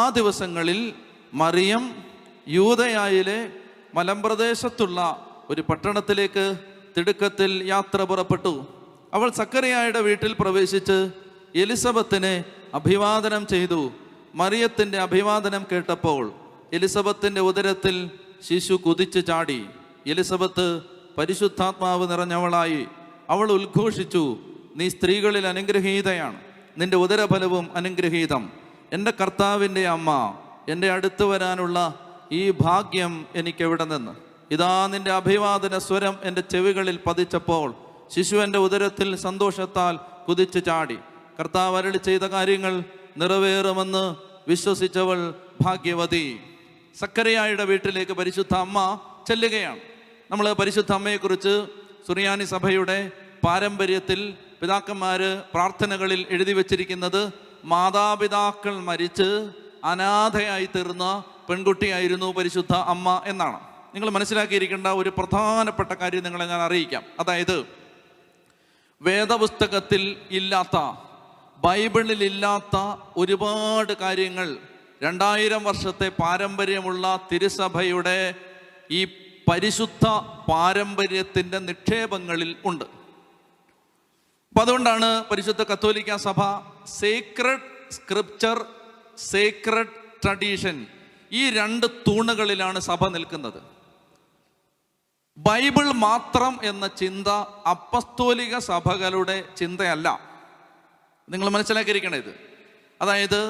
ആ ദിവസങ്ങളിൽ മറിയം യൂദയായിലെ മലമ്പ്രദേശത്തുള്ള ഒരു പട്ടണത്തിലേക്ക് തിടുക്കത്തിൽ യാത്ര പുറപ്പെട്ടു. അവൾ സക്കറിയായുടെ വീട്ടിൽ പ്രവേശിച്ച് എലിസബത്തിനെ അഭിവാദനം ചെയ്തു. മറിയത്തിൻ്റെ അഭിവാദനം കേട്ടപ്പോൾ എലിസബത്തിൻ്റെ ഉദരത്തിൽ ശിശു കുതിച്ചു ചാടി. എലിസബത്ത് പരിശുദ്ധാത്മാവ് നിറഞ്ഞവളായി. അവൾ ഉദ്ഘോഷിച്ചു, നീ സ്ത്രീകളിൽ അനുഗ്രഹീതയാണ്, നിന്റെ ഉദരഫലവും അനുഗ്രഹീതം. എൻ്റെ കർത്താവിൻ്റെ അമ്മ, എൻ്റെ അടുത്ത് വരാനുള്ള ഈ ഭാഗ്യം എനിക്കെവിടെ നിന്ന്? ഇതാ നിന്റെ അഭിവാദന സ്വരം എൻ്റെ ചെവികളിൽ പതിച്ചപ്പോൾ ശിശു എൻ്റെ ഉദരത്തിൽ സന്തോഷത്താൽ കുതിച്ചു ചാടി. കർത്താവ് അരുളി ചെയ്ത കാര്യങ്ങൾ നിറവേറുമെന്ന് വിശ്വസിച്ചവൾ ഭാഗ്യവതി. സക്കറിയായുടെ വീട്ടിലേക്ക് പരിശുദ്ധ അമ്മ ചെല്ലുകയാണ്. നമ്മൾ പരിശുദ്ധ അമ്മയെക്കുറിച്ച് സുറിയാനി സഭയുടെ പാരമ്പര്യത്തിൽ പിതാക്കന്മാര് പ്രാർത്ഥനകളിൽ എഴുതി വച്ചിരിക്കുന്നത് മാതാപിതാക്കൾ മരിച്ച് അനാഥയായി തീർന്ന പെൺകുട്ടിയായിരുന്നു പരിശുദ്ധ അമ്മ എന്നാണ്. നിങ്ങൾ മനസ്സിലാക്കിയിരിക്കേണ്ട ഒരു പ്രധാനപ്പെട്ട കാര്യം നിങ്ങളെ ഞാൻ അറിയിക്കാം. അതായത് വേദപുസ്തകത്തിൽ ഇല്ലാത്ത, ബൈബിളിൽ ഇല്ലാത്ത ഒരുപാട് കാര്യങ്ങൾ 2000 വർഷത്തെ പാരമ്പര്യമുള്ള തിരുസഭയുടെ ഈ പരിശുദ്ധ പാരമ്പര്യത്തിൻ്റെ നിക്ഷേപങ്ങളിൽ ഉണ്ട്. അപ്പം അതുകൊണ്ടാണ് പരിശുദ്ധ കത്തോലിക്ക സഭ സേക്രഡ് സ്ക്രിപ്ചർ, സേക്രഡ് ട്രഡീഷൻ, ഈ 2 തൂണുകളിലാണ് സഭ നിൽക്കുന്നത്. ബൈബിൾ മാത്രം എന്ന ചിന്ത അപ്പസ്തോലിക സഭകളുടെ ചിന്തയല്ല. നിങ്ങൾ മനസ്സിലാക്കിയിരിക്കണം ഇത്. അതായത്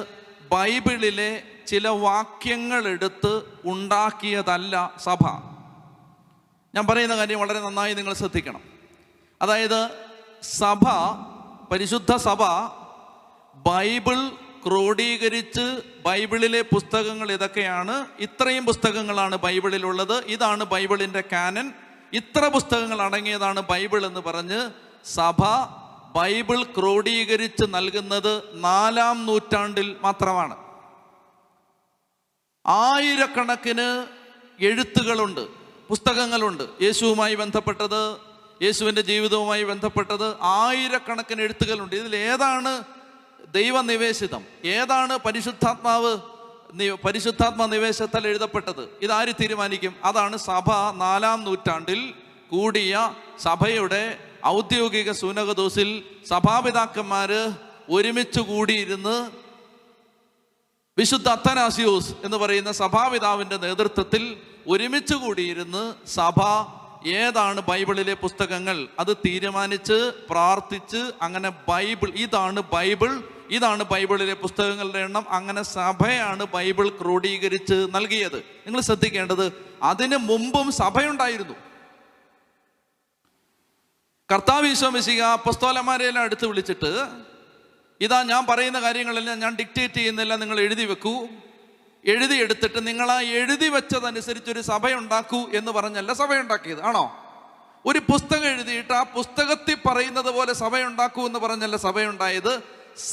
ബൈബിളിലെ ചില വാക്യങ്ങൾ എടുത്ത് ഉണ്ടാക്കിയതല്ല സഭ. ഞാൻ പറയുന്ന കാര്യം വളരെ നന്നായി നിങ്ങൾ ശ്രദ്ധിക്കണം. അതായത് സഭ, പരിശുദ്ധ സഭ ബൈബിൾ ക്രോഡീകരിച്ച് ബൈബിളിലെ പുസ്തകങ്ങൾ ഇതൊക്കെയാണ്, ഇത്രയും പുസ്തകങ്ങളാണ് ബൈബിളിലുള്ളത്, ഇതാണ് ബൈബിളിൻ്റെ കാനൻ, ഇത്ര പുസ്തകങ്ങൾ അടങ്ങിയതാണ് ബൈബിൾ എന്ന് പറഞ്ഞ് സഭ ബൈബിൾ ക്രോഡീകരിച്ച് നൽകുന്നത് 4-ാം നൂറ്റാണ്ടിൽ മാത്രമാണ്. ആയിരക്കണക്കിന് എഴുത്തുകളുണ്ട്, പുസ്തകങ്ങളുണ്ട്. യേശുവുമായി ബന്ധപ്പെട്ടത്, യേശുവിൻ്റെ ജീവിതവുമായി ബന്ധപ്പെട്ടത് ആയിരക്കണക്കിന് എഴുത്തുകളുണ്ട്. ഇതിൽ ഏതാണ് ദൈവനിവേശിതം, ഏതാണ് പരിശുദ്ധാത്മ നിവേശത്താൽ എഴുതപ്പെട്ടത്? ഇതാര് തീരുമാനിക്കും? അതാണ് സഭ 4-ാം നൂറ്റാണ്ടിൽ കൂടിയ സഭയുടെ ഔദ്യോഗിക സൂനകദോസിൽ സഭാപിതാക്കന്മാര് ഒരുമിച്ച് കൂടിയിരുന്ന് വിശുദ്ധ അത്തനാസിയോസ് എന്ന് പറയുന്ന സഭാപിതാവിൻ്റെ നേതൃത്വത്തിൽ ഒരുമിച്ച് കൂടിയിരുന്ന് സഭ ഏതാണ് ബൈബിളിലെ പുസ്തകങ്ങൾ അത് തീരുമാനിച്ച് പ്രാർത്ഥിച്ച് അങ്ങനെ ബൈബിൾ, ഇതാണ് ബൈബിളിലെ പുസ്തകങ്ങളുടെ എണ്ണം, അങ്ങനെ സഭയാണ് ബൈബിൾ ക്രോഡീകരിച്ച് നൽകിയത്. നിങ്ങൾ ശ്രദ്ധിക്കേണ്ടത്, അതിന് മുമ്പും സഭയുണ്ടായിരുന്നു. കർത്താവ് ഈശോ മിശിഹ അപ്പസ്തോലന്മാരെല്ലാം അടുത്ത് വിളിച്ചിട്ട്, ഇതാ ഞാൻ പറയുന്ന കാര്യങ്ങളെല്ലാം ഞാൻ ഡിക്റ്റേറ്റ് ചെയ്യുന്നില്ല, നിങ്ങൾ എഴുതി വെക്കൂ, എഴുതിയെടുത്തിട്ട് നിങ്ങൾ ആ എഴുതി വെച്ചതനുസരിച്ച് ഒരു സഭയുണ്ടാക്കൂ എന്ന് പറഞ്ഞല്ല സഭയുണ്ടാക്കിയത്. ആണോ? ഒരു പുസ്തകം എഴുതിയിട്ട് ആ പുസ്തകത്തിൽ പറയുന്നത് പോലെ സഭയുണ്ടാക്കൂ എന്ന് പറഞ്ഞല്ല സഭയുണ്ടായത്.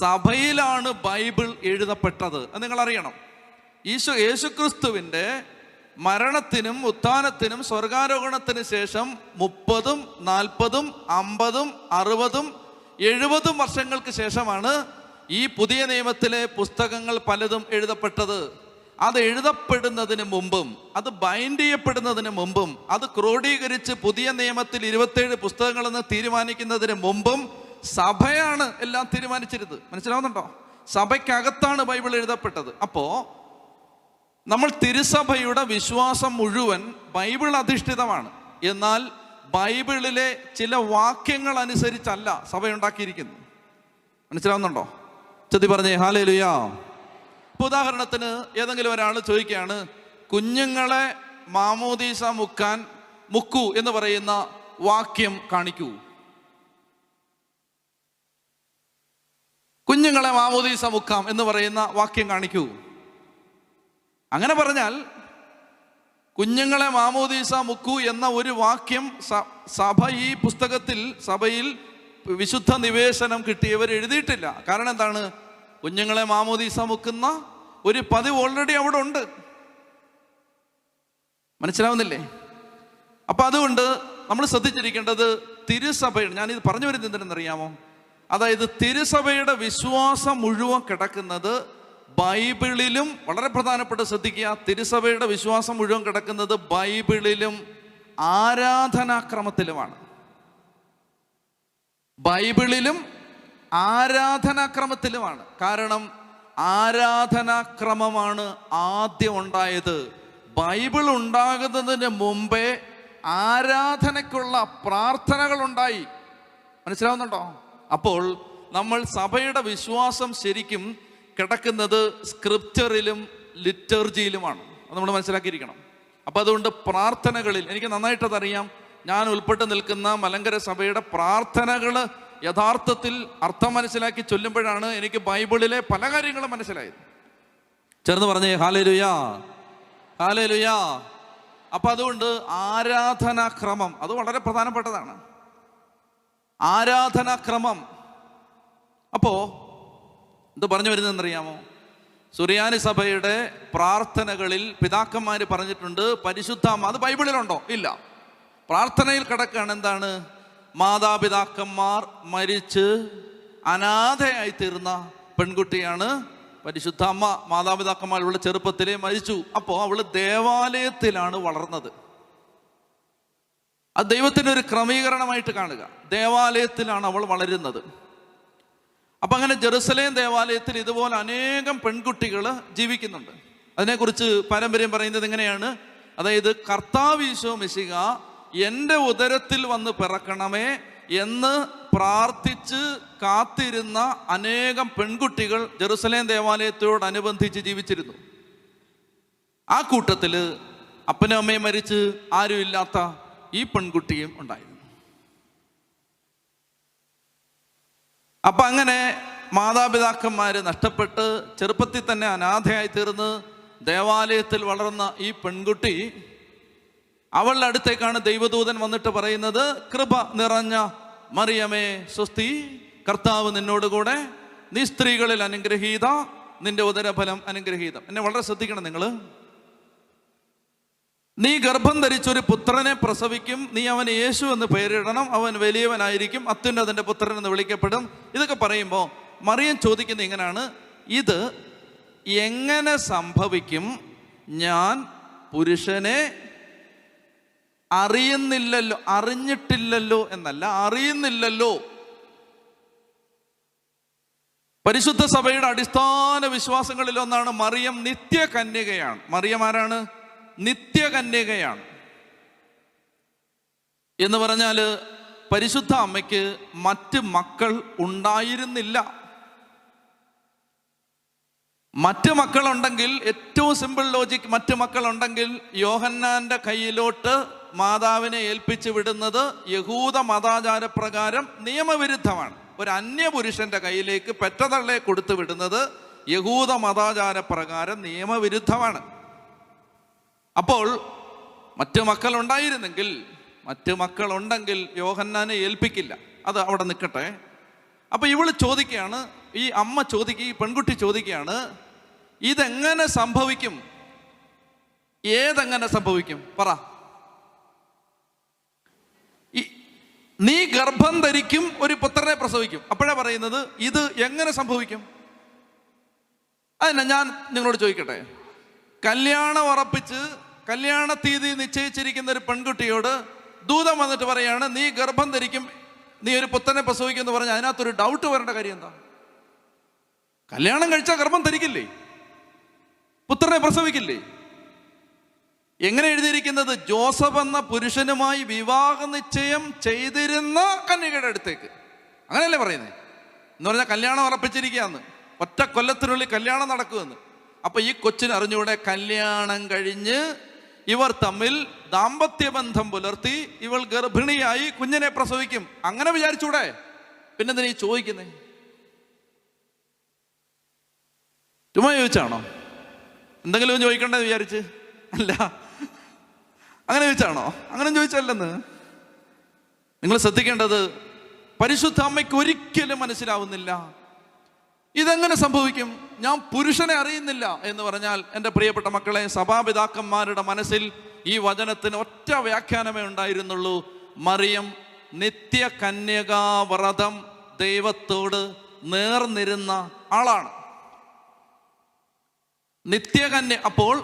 സഭയിലാണ് ബൈബിൾ എഴുതപ്പെട്ടത്. അത് നിങ്ങൾ അറിയണം. യേശുക്രിസ്തുവിൻ്റെ മരണത്തിനും ഉത്ഥാനത്തിനും സ്വർഗാരോഹണത്തിന് ശേഷം 30, 40, 50, 60, 70 വർഷങ്ങൾക്ക് ശേഷമാണ് ഈ പുതിയ നിയമത്തിലെ പുസ്തകങ്ങൾ പലതും എഴുതപ്പെട്ടത്. അത് എഴുതപ്പെടുന്നതിന് മുമ്പും, അത് ബൈൻഡ് ചെയ്യപ്പെടുന്നതിന് മുമ്പും, അത് ക്രോഡീകരിച്ച് പുതിയ നിയമത്തിൽ 27 പുസ്തകങ്ങളെന്ന് തീരുമാനിക്കുന്നതിന് മുമ്പും സഭയാണ് എല്ലാം തീരുമാനിച്ചിരുന്നത്. മനസ്സിലാവുന്നുണ്ടോ? സഭയ്ക്കകത്താണ് ബൈബിൾ എഴുതപ്പെട്ടത്. അപ്പോൾ നമ്മൾ തിരുസഭയുടെ വിശ്വാസം മുഴുവൻ ബൈബിൾ അധിഷ്ഠിതമാണ്. എന്നാൽ ബൈബിളിലെ ചില വാക്യങ്ങൾ അനുസരിച്ചല്ല സഭയുണ്ടാക്കിയിരിക്കുന്നത്. മനസ്സിലാവുന്നുണ്ടോ? ചെത്തി പറഞ്ഞേ ഹല്ലേലൂയ. ഇപ്പോൾ ഉദാഹരണത്തിന് ഏതെങ്കിലും ഒരാൾ ചോദിക്കുകയാണ്, കുഞ്ഞുങ്ങളെ മാമോദീസ മുക്കൂ എന്ന് പറയുന്ന വാക്യം കാണിക്കൂ. കുഞ്ഞുങ്ങളെ മാമോദീസ മുക്കാം എന്ന് പറയുന്ന വാക്യം കാണിക്കൂ. അങ്ങനെ പറഞ്ഞാൽ കുഞ്ഞുങ്ങളെ മാമോദീസ മുക്കൂ എന്ന ഒരു വാക്യം സഭ ഈ പുസ്തകത്തിൽ, സഭയിൽ വിശുദ്ധ നിവേശനം കിട്ടിയവർ എഴുതിയിട്ടില്ല. കാരണം എന്താണ്? കുഞ്ഞുങ്ങളെ മാമോദീസ മുക്കുന്ന ഒരു പതിവ് ഓൾറെഡി അവിടെ ഉണ്ട്. മനസ്സിലാവുന്നില്ലേ? അപ്പം അതുകൊണ്ട് നമ്മൾ ശ്രദ്ധിച്ചിരിക്കേണ്ടത് തിരുസഭയുടെ, ഞാനിത് പറഞ്ഞു വരുന്നത് എന്തിനെന്നറിയാമോ? അതായത് തിരുസഭയുടെ വിശ്വാസം മുഴുവൻ കിടക്കുന്നത് ബൈബിളിലും, വളരെ പ്രധാനപ്പെട്ട, ശ്രദ്ധിക്കുക, തിരുസഭയുടെ വിശ്വാസം മുഴുവൻ കിടക്കുന്നത് ബൈബിളിലും ആരാധനാക്രമത്തിലുമാണ്. ബൈബിളിലും ആരാധനാക്രമത്തിലുമാണ്. കാരണം ആരാധനാക്രമമാണ് ആദ്യം ഉണ്ടായത്. ബൈബിൾ ഉണ്ടാകുന്നതിന് മുമ്പേ ആരാധനയ്ക്കുള്ള പ്രാർത്ഥനകളുണ്ടായി. മനസ്സിലാവുന്നുണ്ടോ? അപ്പോൾ നമ്മൾ സഭയുടെ വിശ്വാസം ശരിക്കും കിടക്കുന്നത് സ്ക്രിപ്ചറിലും ലിറ്റർജിയിലുമാണ്. അത് നമ്മൾ മനസ്സിലാക്കിയിരിക്കണം. അപ്പം അതുകൊണ്ട് പ്രാർത്ഥനകളിൽ എനിക്ക് നന്നായിട്ടതറിയാം. ഞാൻ ഉൾപ്പെട്ട് നിൽക്കുന്ന മലങ്കര സഭയുടെ പ്രാർത്ഥനകൾ യഥാർത്ഥത്തിൽ അർത്ഥം മനസ്സിലാക്കി ചൊല്ലുമ്പോഴാണ് എനിക്ക് ബൈബിളിലെ പല കാര്യങ്ങളും മനസ്സിലായത്. ചേർന്ന് പറഞ്ഞേ ഹല്ലേലൂയ, ഹല്ലേലൂയ. അപ്പം അതുകൊണ്ട് ആരാധനാക്രമം അത് വളരെ പ്രധാനപ്പെട്ടതാണ്. ആരാധനാക്രമം. അപ്പോൾ ഇത് പറഞ്ഞു വരുന്നതെന്നറിയാമോ? സുറിയാനി സഭയുടെ പ്രാർത്ഥനകളിൽ പിതാക്കന്മാർ പറഞ്ഞിട്ടുണ്ട് പരിശുദ്ധാത്മാവ്. അത് ബൈബിളിലുണ്ടോ? ഇല്ല. പ്രാർത്ഥനയിൽ കിടക്കുകയാണ്. എന്താണ്? മാതാപിതാക്കന്മാർ മരിച്ച് അനാഥയായി തീർന്ന പെൺകുട്ടിയാണ് പരിശുദ്ധാമ്മ. മാതാപിതാക്കന്മാർ അവളുടെ ചെറുപ്പത്തിലേ മരിച്ചു. അപ്പോൾ അവള് ദേവാലയത്തിലാണ് വളർന്നത്. അത് ദൈവത്തിൻ്റെ ഒരു ക്രമീകരണമായിട്ട് കാണുക. ദേവാലയത്തിലാണ് അവൾ വളരുന്നത്. അപ്പം അങ്ങനെ ജെറുസലേം ദേവാലയത്തിൽ ഇതുപോലെ അനേകം പെൺകുട്ടികൾ ജീവിക്കുന്നുണ്ട്. അതിനെക്കുറിച്ച് പാരമ്പര്യം പറയുന്നത് എങ്ങനെയാണ്? അതായത് കർത്താവ് ഈശോ മിശിഹ എൻ്റെ ഉദരത്തിൽ വന്ന് പിറക്കണമേ എന്ന് പ്രാർത്ഥിച്ച് കാത്തിരുന്ന അനേകം പെൺകുട്ടികൾ ജെറുസലേം ദേവാലയത്തോടനുബന്ധിച്ച് ജീവിച്ചിരുന്നു. ആ കൂട്ടത്തിൽ അപ്പനും അമ്മയും മരിച്ച് ആരും ഇല്ലാത്ത ഈ പെൺകുട്ടിയും ഉണ്ടായിരുന്നു. അപ്പം അങ്ങനെ മാതാപിതാക്കന്മാർ നഷ്ടപ്പെട്ട് ചെറുപ്പത്തിൽ തന്നെ അനാഥയായി തീർന്ന് ദേവാലയത്തിൽ വളർന്ന ഈ പെൺകുട്ടി, അവളുടെ അടുത്തേക്കാണ് ദൈവദൂതൻ വന്നിട്ട് പറയുന്നത്, കൃപ നിറഞ്ഞ മറിയമേ സ്വസ്തി, കർത്താവ് നിന്നോടുകൂടെ, നീ സ്ത്രീകളിൽ അനുഗ്രഹീത, നിന്റെ ഉദരഫലം അനുഗ്രഹീതം. എന്നെ വളരെ ശ്രദ്ധിക്കണം നിങ്ങൾ. നീ ഗർഭം ധരിച്ചൊരു പുത്രനെ പ്രസവിക്കും, നീ അവന് യേശു എന്ന് പേരിടണം, അവൻ വലിയവനായിരിക്കും, അത്യുന്നതന്റെ പുത്രൻ എന്ന് വിളിക്കപ്പെടും. ഇതൊക്കെ പറയുമ്പോൾ മറിയം ചോദിക്കുന്നത് ഇങ്ങനെയാണ്, ഇത് എങ്ങനെ സംഭവിക്കും? ഞാൻ പുരുഷനെ അറിയുന്നില്ലല്ലോ. അറിഞ്ഞിട്ടില്ലല്ലോ എന്നല്ല, അറിയുന്നില്ലല്ലോ. പരിശുദ്ധ സഭയുടെ അടിസ്ഥാന വിശ്വാസങ്ങളിൽ ഒന്നാണ് മറിയം നിത്യകന്യകയാണ്. മറിയം ആരാണ്? നിത്യകന്യകയാണ്. എന്ന് പറഞ്ഞാൽ പരിശുദ്ധ അമ്മയ്ക്ക് മറ്റ് മക്കൾ ഉണ്ടായിരുന്നില്ല. മറ്റ് മക്കളുണ്ടെങ്കിൽ, ഏറ്റവും സിമ്പിൾ ലോജിക്, മറ്റ് മക്കളുണ്ടെങ്കിൽ യോഹന്നാന്റെ കയ്യിലോട്ട് മാതാവിനെ ഏൽപ്പിച്ചു വിടുന്നത് യഹൂദ മതാചാരപ്രകാരം നിയമവിരുദ്ധമാണ്. ഒരു അന്യപുരുഷന്റെ കയ്യിലേക്ക് പെറ്റതള്ളയെ കൊടുത്തു വിടുന്നത് യഹൂദ മതാചാരപ്രകാരം നിയമവിരുദ്ധമാണ്. അപ്പോൾ മറ്റ് മക്കളുണ്ടായിരുന്നെങ്കിൽ, മറ്റ് മക്കളുണ്ടെങ്കിൽ യോഹന്നാനെ ഏൽപ്പിക്കില്ല. അത് അവിടെ നിൽക്കട്ടെ. അപ്പൊ ഇവള് ചോദിക്കുകയാണ്, ഈ അമ്മ ചോദിക്കുക, ഈ പെൺകുട്ടി ചോദിക്കുകയാണ്, ഇതെങ്ങനെ സംഭവിക്കും? ഏതെങ്ങനെ സംഭവിക്കും? പറ. നീ ഗർഭം ധരിക്കും, ഒരു പുത്രനെ പ്രസവിക്കും. അപ്പോഴാ പറയുന്നത് ഇത് എങ്ങനെ സംഭവിക്കും? അതിനാ ഞാൻ നിങ്ങളോട് ചോദിക്കട്ടെ, കല്യാണം ഉറപ്പിച്ച് കല്യാണ തീയതി നിശ്ചയിച്ചിരിക്കുന്ന ഒരു പെൺകുട്ടിയോട് ദൂതം വന്നിട്ട് പറയാണ്, നീ ഗർഭം ധരിക്കും, നീ ഒരു പുത്രനെ പ്രസവിക്കും എന്ന് പറഞ്ഞാൽ അതിനകത്തൊരു ഡൗട്ട് വരേണ്ട കാര്യം എന്താ? കല്യാണം കഴിച്ചാൽ ഗർഭം ധരിക്കില്ലേ? പുത്രനെ പ്രസവിക്കില്ലേ? എങ്ങനെ എഴുതിയിരിക്കുന്നത്? ജോസഫ് എന്ന പുരുഷനുമായി വിവാഹ നിശ്ചയം ചെയ്തിരുന്ന കന്യകയുടെ അടുത്തേക്ക്. അങ്ങനെയല്ലേ പറയുന്നത്? എന്ന് പറഞ്ഞാൽ കല്യാണം ഉറപ്പിച്ചിരിക്കുകയെന്ന്, ഒറ്റ കൊല്ലത്തിനുള്ളിൽ കല്യാണം നടക്കുമെന്ന്. അപ്പൊ ഈ കൊച്ചിന് അറിഞ്ഞൂടെ കല്യാണം കഴിഞ്ഞ് ഇവർ തമ്മിൽ ദാമ്പത്യബന്ധം പുലർത്തി ഇവൾ ഗർഭിണിയായി കുഞ്ഞിനെ പ്രസവിക്കും. അങ്ങനെ വിചാരിച്ചൂടെ? പിന്നെന്തിനാ ഈ ചോദിക്കുന്നേ? ചുമ്മാ ചോദിച്ചാണോ? എന്തെങ്കിലും ചോദിക്കണ്ടെന്ന് വിചാരിച്ച്? അല്ല, അങ്ങനെ ചോദിച്ചാണോ? അങ്ങനെ ചോദിച്ചല്ലെന്ന്. നിങ്ങൾ ശ്രദ്ധിക്കേണ്ടത്, പരിശുദ്ധ അമ്മയ്ക്ക് ഒരിക്കലും മനസ്സിലാവുന്നില്ല ഇതെങ്ങനെ സംഭവിക്കും. ഞാൻ പുരുഷനെ അറിയുന്നില്ല എന്ന് പറഞ്ഞാൽ, എൻ്റെ പ്രിയപ്പെട്ട മക്കളെ, സഭാപിതാക്കന്മാരുടെ മനസ്സിൽ ഈ വചനത്തിന് ഒറ്റ വ്യാഖ്യാനമേ ഉണ്ടായിരുന്നുള്ളൂ. മറിയം നിത്യകന്യകാവ്രതം ദൈവത്തോട് നേർന്നിരുന്ന ആളാണ്. നിത്യകന്യ. അപ്പോൾ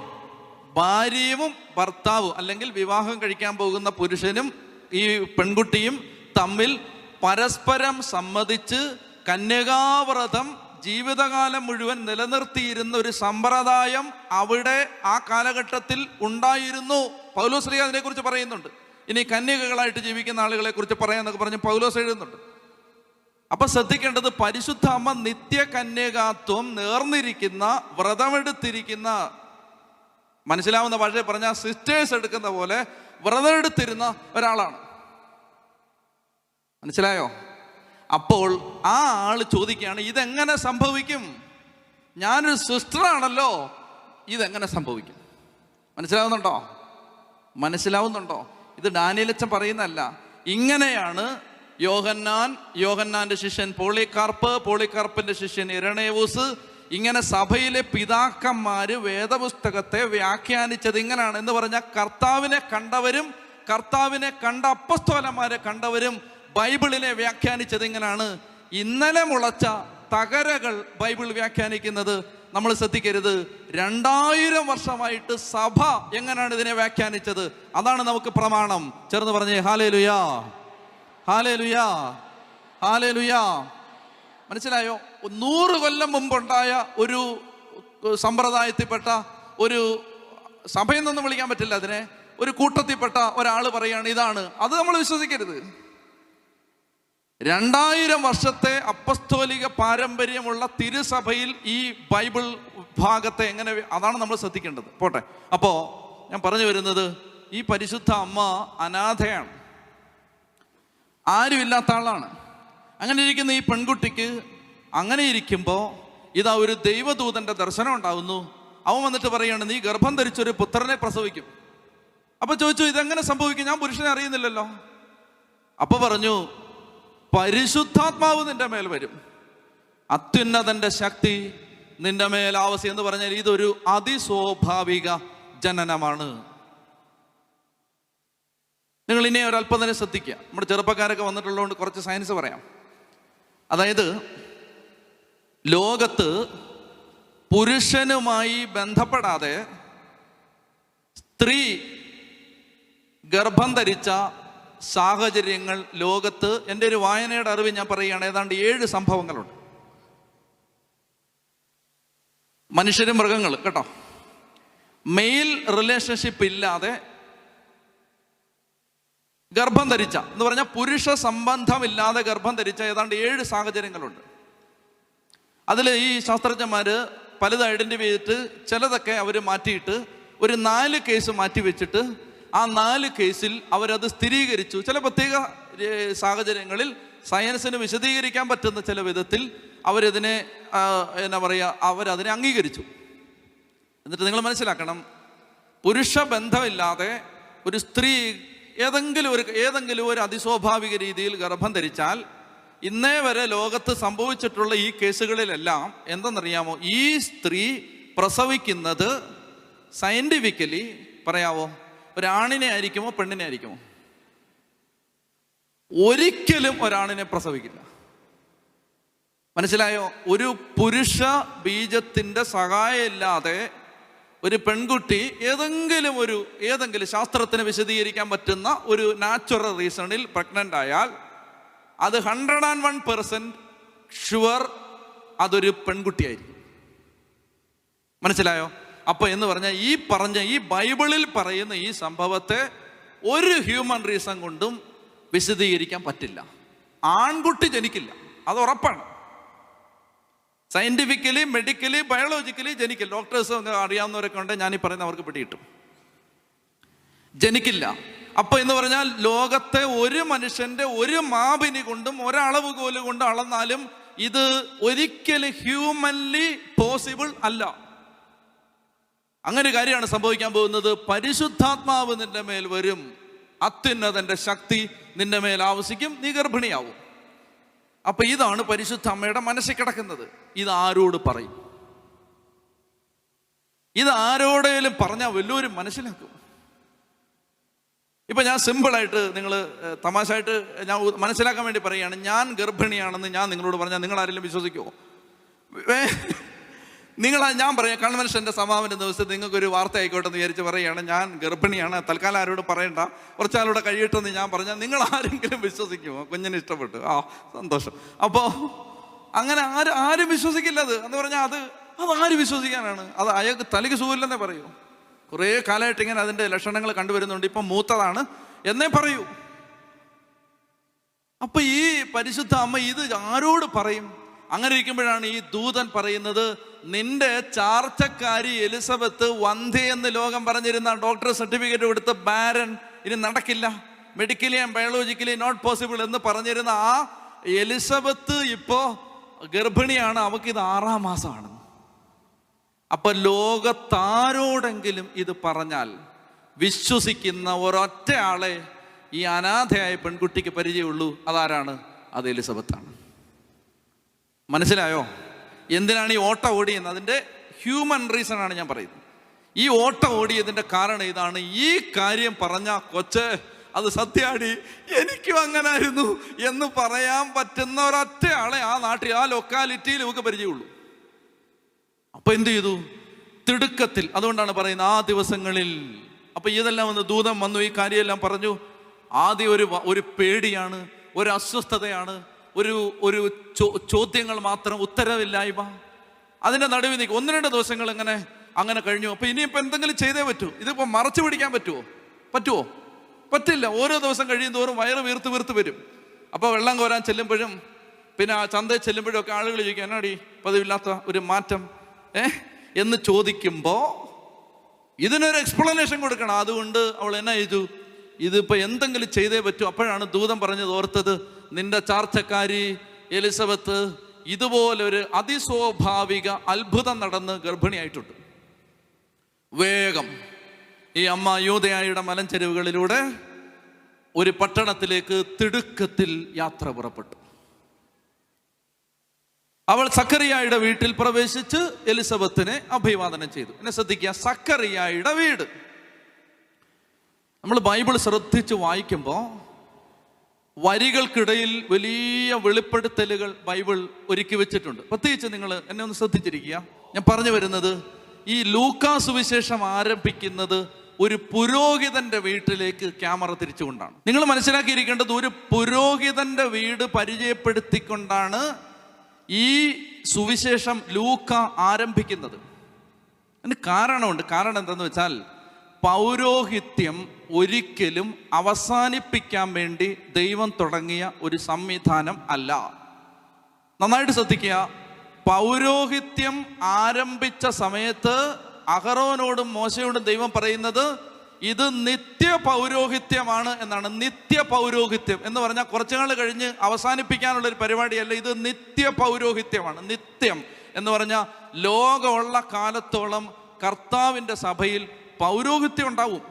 ഭാര്യയും ഭർത്താവും അല്ലെങ്കിൽ വിവാഹം കഴിക്കാൻ പോകുന്ന പുരുഷനും ഈ പെൺകുട്ടിയും തമ്മിൽ പരസ്പരം സമ്മതിച്ച് കന്യകാവ്രതം ജീവിതകാലം മുഴുവൻ നിലനിർത്തിയിരുന്ന ഒരു സമ്പ്രദായം അവിടെ ആ കാലഘട്ടത്തിൽ ഉണ്ടായിരുന്നു. പൗലോസ് ശ്രീ അതിനെക്കുറിച്ച് പറയുന്നുണ്ട്. ഇനി കന്യകകളായിട്ട് ജീവിക്കുന്ന ആളുകളെ കുറിച്ച് പറയാന്നൊക്കെ പറഞ്ഞ് പൗലോസ് എഴുതുന്നുണ്ട്. അപ്പൊ ശ്രദ്ധിക്കേണ്ടത്, പരിശുദ്ധ അമ്മ നിത്യ കന്യകാത്വം നേർന്നിരിക്കുന്ന, വ്രതമെടുത്തിരിക്കുന്ന, മനസ്സിലാവുന്ന ഭാഷയിൽ പറഞ്ഞാൽ സിസ്റ്റേഴ്സ് എടുക്കുന്ന പോലെ വ്രതമെടുത്തിരുന്ന ഒരാളാണ്. മനസ്സിലായോ? അപ്പോൾ ആ ആള് ചോദിക്കുകയാണ്, ഇതെങ്ങനെ സംഭവിക്കും? ഞാനൊരു സിസ്റ്ററാണല്ലോ, ഇതെങ്ങനെ സംഭവിക്കും? മനസ്സിലാവുന്നുണ്ടോ? ഇത് ഡാനിയേലച്ചൻ പറയുന്നതല്ല. ഇങ്ങനെയാണ് യോഹന്നാന്റെ ശിഷ്യൻ പോളികാർപ്പിന്റെ ശിഷ്യൻ ഇരണേവൂസ്, ഇങ്ങനെ സഭയിലെ പിതാക്കന്മാര് വേദപുസ്തകത്തെ വ്യാഖ്യാനിച്ചത് ഇങ്ങനെയാണ് എന്ന് പറഞ്ഞാൽ, കർത്താവിനെ കണ്ടവരും കർത്താവിനെ കണ്ട അപ്പസ്തോലന്മാരെ കണ്ടവരും ബൈബിളിനെ വ്യാഖ്യാനിച്ചത് ഇങ്ങനെയാണ്. ഇന്നലെ മുളച്ച തകരകൾ ബൈബിൾ വ്യാഖ്യാനിക്കുന്നത് നമ്മൾ ശ്രദ്ധിക്കരുത്. 2000 വർഷമായിട്ട് സഭ എങ്ങനെയാണ് ഇതിനെ വ്യാഖ്യാനിച്ചത്, അതാണ് നമുക്ക് പ്രമാണം. ചേർന്ന് പറഞ്ഞേ ഹല്ലേലൂയാ, ഹല്ലേലൂയാ, ഹല്ലേലൂയാ. മനസ്സിലായോ? 100 കൊല്ലം മുമ്പുണ്ടായ ഒരു സമ്പ്രദായത്തിൽപ്പെട്ട ഒരു സഭയെന്നൊന്നും വിളിക്കാൻ പറ്റില്ല അതിനെ, ഒരു കൂട്ടത്തിൽപ്പെട്ട ഒരാൾ പറയാണ് ഇതാണ്, അത് നമ്മൾ വിശ്വസിക്കരുത്. 2000 വർഷത്തെ അപ്പസ്തോലിക പാരമ്പര്യമുള്ള തിരുസഭയിൽ ഈ ബൈബിൾ ഭാഗത്തെ എങ്ങനെ, അതാണ് നമ്മൾ ശ്രദ്ധിക്കേണ്ടത്. പോട്ടെ. അപ്പോൾ ഞാൻ പറഞ്ഞു വരുന്നത്, ഈ പരിശുദ്ധ അമ്മ അനാഥയാണ്, ആരുമില്ലാത്ത ആളാണ്. അങ്ങനെ ഇരിക്കുന്ന ഈ പെൺകുട്ടിക്ക്, അങ്ങനെ ഇരിക്കുമ്പോൾ ഇതാ ഒരു ദൈവദൂതന്റെ ദർശനം ഉണ്ടാകുന്നു. അവൻ വന്നിട്ട് പറയാണ്, നീ ഗർഭം ധരിച്ചൊരു പുത്രനെ പ്രസവിക്കും. അപ്പൊ ചോദിച്ചു, ഇതെങ്ങനെ സംഭവിക്കും? ഞാൻ പുരുഷനെ അറിയുന്നില്ലല്ലോ. അപ്പൊ പറഞ്ഞു, പരിശുദ്ധാത്മാവ് നിന്റെ മേൽ വരും, അത്യുന്നതന്റെ ശക്തി നിന്റെ മേൽ ആവസ്യം എന്ന് പറഞ്ഞാൽ ഇതൊരു അതിസ്വാഭാവിക ജനനമാണ്. നിങ്ങൾ ഇനി ഒരല്പം തന്നെ ശ്രദ്ധിക്കുക. നമ്മുടെ ചെറുപ്പക്കാരൊക്കെ വന്നിട്ടുള്ളതുകൊണ്ട് കുറച്ച് സയൻസ് പറയാം. അതായത്, ലോകത്ത് പുരുഷനുമായി ബന്ധപ്പെടാതെ സ്ത്രീ ഗർഭം ധരിച്ച സാഹചര്യങ്ങൾ ലോകത്ത്, എൻ്റെ ഒരു വായനയുടെ അറിവ് ഞാൻ പറയുകയാണ്, ഏതാണ്ട് 7 സംഭവങ്ങളുണ്ട്. മനുഷ്യരും മൃഗങ്ങൾ കേട്ടോ, മെയിൽ റിലേഷൻഷിപ്പ് ഇല്ലാതെ ഗർഭം ധരിച്ച എന്ന് പറഞ്ഞാൽ പുരുഷ സംബന്ധമില്ലാതെ ഗർഭം ധരിച്ച ഏതാണ്ട് 7 സാഹചര്യങ്ങളുണ്ട്. അതിൽ ഈ ശാസ്ത്രജ്ഞന്മാർ പലത് ഐഡൻറ്റിഫൈ ചെയ്തിട്ട് ചിലതൊക്കെ അവർ മാറ്റിയിട്ട് ഒരു 4 കേസ് മാറ്റി വെച്ചിട്ട് ആ 4 കേസിൽ അവരത് സ്ഥിരീകരിച്ചു. ചില പ്രത്യേക സാഹചര്യങ്ങളിൽ സയൻസിന് വിശദീകരിക്കാൻ പറ്റുന്ന ചില വിധത്തിൽ അവരതിനെ അവരതിനെ അംഗീകരിച്ചു. എന്നിട്ട് നിങ്ങൾ മനസ്സിലാക്കണം, പുരുഷ ബന്ധമില്ലാതെ ഒരു സ്ത്രീ ഏതെങ്കിലും ഒരു അതിസ്വാഭാവിക രീതിയിൽ ഗർഭം ധരിച്ചാൽ, ഇന്നേ വരെ ലോകത്ത് സംഭവിച്ചിട്ടുള്ള ഈ കേസുകളിലെല്ലാം എന്തെന്നറിയാമോ, ഈ സ്ത്രീ പ്രസവിക്കുന്നത് സയന്റിഫിക്കലി പറയാവോ, ഒരാണിനെ ആയിരിക്കുമോ പെണ്ണിനെ ആയിരിക്കുമോ? ഒരിക്കലും ഒരാണിനെ പ്രസവിക്കില്ല. മനസ്സിലായോ? ഒരു പുരുഷ ബീജത്തിന്റെ സഹായം ഇല്ലാതെ ഒരു പെൺകുട്ടി ഏതെങ്കിലും ശാസ്ത്രത്തിന് വിശദീകരിക്കാൻ പറ്റുന്ന ഒരു നാച്ചുറൽ റീസണിൽ പ്രഗ്നന്റ് ആയാൽ അത് 101% ഷുവർ അതൊരു പെൺകുട്ടിയായിരിക്കും. മനസ്സിലായോ? അപ്പൊ എന്ന് പറഞ്ഞാൽ ഈ ബൈബിളിൽ പറയുന്ന ഈ സംഭവത്തെ ഒരു ഹ്യൂമൻ റീസൺ കൊണ്ടും വിശദീകരിക്കാൻ പറ്റില്ല. ആൺകുട്ടി ജനിക്കില്ല, അത് ഉറപ്പാണ്. സയന്റിഫിക്കലി, മെഡിക്കലി, ബയോളജിക്കലി ജനിക്കില്ല. ഡോക്ടേഴ്സ് അറിയാവുന്നവരൊക്കെ ഉണ്ട്, ഞാനീ പറയുന്നവർക്ക് പിടികിട്ടും, ജനിക്കില്ല. അപ്പൊ എന്ന് പറഞ്ഞാൽ ലോകത്തെ ഒരു മനുഷ്യന്റെ ഒരു മാപിനി കൊണ്ടും ഒരളവുകോല് കൊണ്ട് അളന്നാലും ഇത് ഒരിക്കലും ഹ്യൂമൻലി പോസിബിൾ അല്ല. അങ്ങനെ കാര്യമാണ് സംഭവിക്കാൻ പോകുന്നത്. പരിശുദ്ധാത്മാവ് നിന്റെ മേൽ വരും, അത്യുന്നതന്റെ ശക്തി നിന്റെ മേൽ ആവസിക്കും, നീ ഗർഭിണിയാവും. അപ്പൊ ഇതാണ് പരിശുദ്ധ അമ്മയുടെ മനസ്സിൽ കിടക്കുന്നത്. ഇത് ആരോട് പറയും? ഇത് ആരോടേലും പറഞ്ഞാൽ വല്ലവരും മനസ്സിലാക്കും. ഇപ്പൊ ഞാൻ സിമ്പിളായിട്ട്, നിങ്ങൾ തമാശയായിട്ട് ഞാൻ മനസ്സിലാക്കാൻ വേണ്ടി പറയുകയാണ്, ഞാൻ ഗർഭിണിയാണെന്ന് ഞാൻ നിങ്ങളോട് പറഞ്ഞാൽ നിങ്ങൾ ആരെങ്കിലും വിശ്വസിക്കുമോ? ഞാൻ പറയാം, കൺവെൻഷൻ്റെ സമാപന ദിവസത്തിൽ നിങ്ങൾക്കൊരു വാർത്ത ആയിക്കോട്ടെ എന്ന് വിചാരിച്ച് പറയുകയാണ്, ഞാൻ ഗർഭിണിയാണ്, തൽക്കാലം ആരോട് പറയണ്ട, കുറച്ചാളൂടെ കഴിയട്ടെന്ന് ഞാൻ പറഞ്ഞാൽ നിങ്ങൾ ആരെങ്കിലും വിശ്വസിക്കുമോ? കുഞ്ഞിന് ഇഷ്ടപ്പെട്ടു, സന്തോഷം. അപ്പോൾ അങ്ങനെ ആരും വിശ്വസിക്കില്ല. അത് എന്ന് പറഞ്ഞാൽ അത് ആര് വിശ്വസിക്കാനാണ്? അത് അയാൾക്ക് തലയ്ക്ക് സുഖമില്ലെന്നേ പറയൂ. കുറേ കാലമായിട്ട് ഇങ്ങനെ അതിൻ്റെ ലക്ഷണങ്ങൾ കണ്ടുവരുന്നുണ്ട്, ഇപ്പം മൂത്തതാണ് എന്നേ പറയൂ. അപ്പൊ ഈ പരിശുദ്ധ അമ്മ ഇത് ആരോട് പറയും? അങ്ങനെ ഇരിക്കുമ്പോഴാണ് ഈ ദൂതൻ പറയുന്നത്, നിന്റെ ചാർച്ചക്കാരി എലിസബത്ത് വന്ധ്യയെന്ന് ലോകം പറഞ്ഞിരുന്ന, ഡോക്ടർ സർട്ടിഫിക്കറ്റ് കൊടുത്ത് ബാരൻ, ഇനി നടക്കില്ല, medically and biologically not possible എന്ന് പറഞ്ഞിരുന്ന ആ എലിസബത്ത് ഇപ്പോ ഗർഭിണിയാണ്, അവക്കിത് 6-ാം മാസമാണ്. അപ്പൊ ലോകത്താരോടെങ്കിലും ഇത് പറഞ്ഞാൽ വിശ്വസിക്കുന്ന ഒരൊറ്റ ആളെ ഈ അനാഥയായ പെൺകുട്ടിക്ക് പരിചയമുള്ളൂ. അതാരാണ്? അത് എലിസബത്താണ്. മനസ്സിലായോ എന്തിനാണ് ഈ ഓട്ട ഓടിയെന്ന്? അതിൻ്റെ ഹ്യൂമൻ റീസൺ ആണ് ഞാൻ പറയുന്നത്. ഈ ഓട്ട ഓടിയതിൻ്റെ കാരണം ഇതാണ്. ഈ കാര്യം പറഞ്ഞ കൊച്ച് അത് സത്യാടി, എനിക്കും അങ്ങനായിരുന്നു എന്ന് പറയാൻ പറ്റുന്ന ഒരൊറ്റ ആളെ ആ നാട്ടിൽ, ആ ലൊക്കാലിറ്റിയിൽ നമുക്ക് പരിചയമുള്ളൂ. അപ്പൊ എന്ത് ചെയ്തു? തിടുക്കത്തിൽ, അതുകൊണ്ടാണ് പറയുന്നത് ആ ദിവസങ്ങളിൽ. അപ്പൊ ഇതെല്ലാം വന്ന് ദൂതം വന്നു, ഈ കാര്യമെല്ലാം പറഞ്ഞു. ആദ്യം ഒരു പേടിയാണ്, ഒരു അസ്വസ്ഥതയാണ്, ഒരു ചോദ്യങ്ങൾ മാത്രം, ഉത്തരവില്ലായ്മ. അതിൻ്റെ നടുവിൽ നിൽക്കും. 1-2 ദിവസങ്ങൾ അങ്ങനെ കഴിഞ്ഞു. അപ്പൊ ഇനിയിപ്പോൾ എന്തെങ്കിലും ചെയ്തേ പറ്റൂ. ഇതിപ്പോൾ മറച്ചു പിടിക്കാൻ പറ്റുമോ? പറ്റില്ല. ഓരോ ദിവസം കഴിയും തോറും വയറ് വീർത്ത് വരും. അപ്പോൾ വെള്ളം കോരാൻ ചെല്ലുമ്പോഴും പിന്നെ ആ ചന്തയിൽ ചെല്ലുമ്പോഴും ഒക്കെ ആളുകൾ ചോദിക്കും, എന്നാടി പതിവില്ലാത്ത ഒരു മാറ്റം എന്ന് ചോദിക്കുമ്പോൾ ഇതിനൊരു എക്സ്പ്ലനേഷൻ കൊടുക്കണം. അതുകൊണ്ട് അവൾ എന്നാ ചെയ്തു? ഇതിപ്പോൾ എന്തെങ്കിലും ചെയ്തേ പറ്റൂ. അപ്പോഴാണ് ദൂതൻ പറഞ്ഞത്, ഓർത്തത്, നിന്റെ ചാർച്ചക്കാരി എലിസബത്ത് ഇതുപോലൊരു അതിസ്വാഭാവിക അത്ഭുതം നടന്ന് ഗർഭിണിയായിട്ടുണ്ട്. വേഗം ഈ അമ്മ യൂദയായുടെ മലഞ്ചെരുവുകളിലൂടെ ഒരു പട്ടണത്തിലേക്ക് തിടുക്കത്തിൽ യാത്ര പുറപ്പെട്ടു. അവൾ സക്കറിയായുടെ വീട്ടിൽ പ്രവേശിച്ച് എലിസബത്തിനെ അഭിവാദനം ചെയ്തു. എന്നെ ശ്രദ്ധിക്കുക, സക്കറിയായുടെ വീട്. നമ്മൾ ബൈബിൾ ശ്രദ്ധിച്ച് വായിക്കുമ്പോൾ വരികൾക്കിടയിൽ വലിയ വെളിപ്പെടുത്തലുകൾ ബൈബിൾ ഒരുക്കി വെച്ചിട്ടുണ്ട്. പ്രത്യേകിച്ച് നിങ്ങൾ എന്നെ ഒന്ന് ശ്രദ്ധിച്ചിരിക്കുക. ഞാൻ പറഞ്ഞു വരുന്നത്, ഈ ലൂക്കാ സുവിശേഷം ആരംഭിക്കുന്നത് ഒരു പുരോഹിതന്റെ വീട്ടിലേക്ക് ക്യാമറ തിരിച്ചുകൊണ്ടാണ്. നിങ്ങൾ മനസ്സിലാക്കിയിരിക്കേണ്ടത്, ഒരു പുരോഹിതന്റെ വീട് പരിചയപ്പെടുത്തിക്കൊണ്ടാണ് ഈ സുവിശേഷം ലൂക്ക ആരംഭിക്കുന്നത്. അതിന് കാരണമുണ്ട്. കാരണം എന്താണെന്ന് വെച്ചാൽ, പൗരോഹിത്യം ഒരിക്കലും അവസാനിപ്പിക്കാൻ വേണ്ടി ദൈവം തുടങ്ങിയ ഒരു സംവിധാനം അല്ല. നന്നായിട്ട് ശ്രദ്ധിക്കുക. പൗരോഹിത്യം ആരംഭിച്ച സമയത്ത് അഹറോനോടും മോശയോടും ദൈവം പറയുന്നത്, ഇത് നിത്യ പൗരോഹിത്യമാണ് എന്നാണ്. നിത്യ പൗരോഹിത്യം എന്ന് പറഞ്ഞാൽ കുറച്ചു നാൾ കഴിഞ്ഞ് അവസാനിപ്പിക്കാനുള്ള ഒരു പരിപാടിയല്ല. ഇത് നിത്യ പൗരോഹിത്യമാണ്. നിത്യം എന്ന് പറഞ്ഞാൽ ലോകമുള്ള കാലത്തോളം കർത്താവിൻ്റെ സഭയിൽ പൗരോഹിത്യം ഉണ്ടാവും.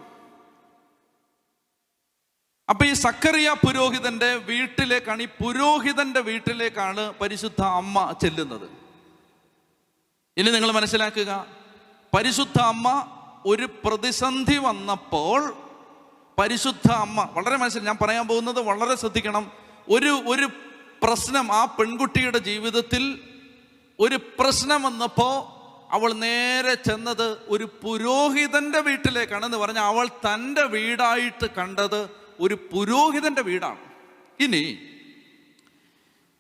അപ്പൊ ഈ സക്കറിയ പുരോഹിതന്റെ വീട്ടിലേക്കാണ്, ഈ പുരോഹിതന്റെ വീട്ടിലേക്കാണ് പരിശുദ്ധ അമ്മ ചെല്ലുന്നത്. ഇനി നിങ്ങൾ മനസ്സിലാക്കുക, പരിശുദ്ധ അമ്മ ഒരു പ്രതിസന്ധി വന്നപ്പോൾ പരിശുദ്ധ അമ്മ വളരെ ഞാൻ പറയാൻ പോകുന്നത് വളരെ ശ്രദ്ധിക്കണം. ഒരു പ്രശ്നം, ആ പെൺകുട്ടിയുടെ ജീവിതത്തിൽ ഒരു പ്രശ്നം വന്നപ്പോൾ അവൾ നേരെ ചെന്നത് ഒരു പുരോഹിതന്റെ വീട്ടിലേക്കാണ്. എന്ന് പറഞ്ഞാൽ അവൾ തൻ്റെ വീടായിട്ട് കണ്ടത് ഒരു പുരോഹിതന്റെ വീടാണ്. ഇനി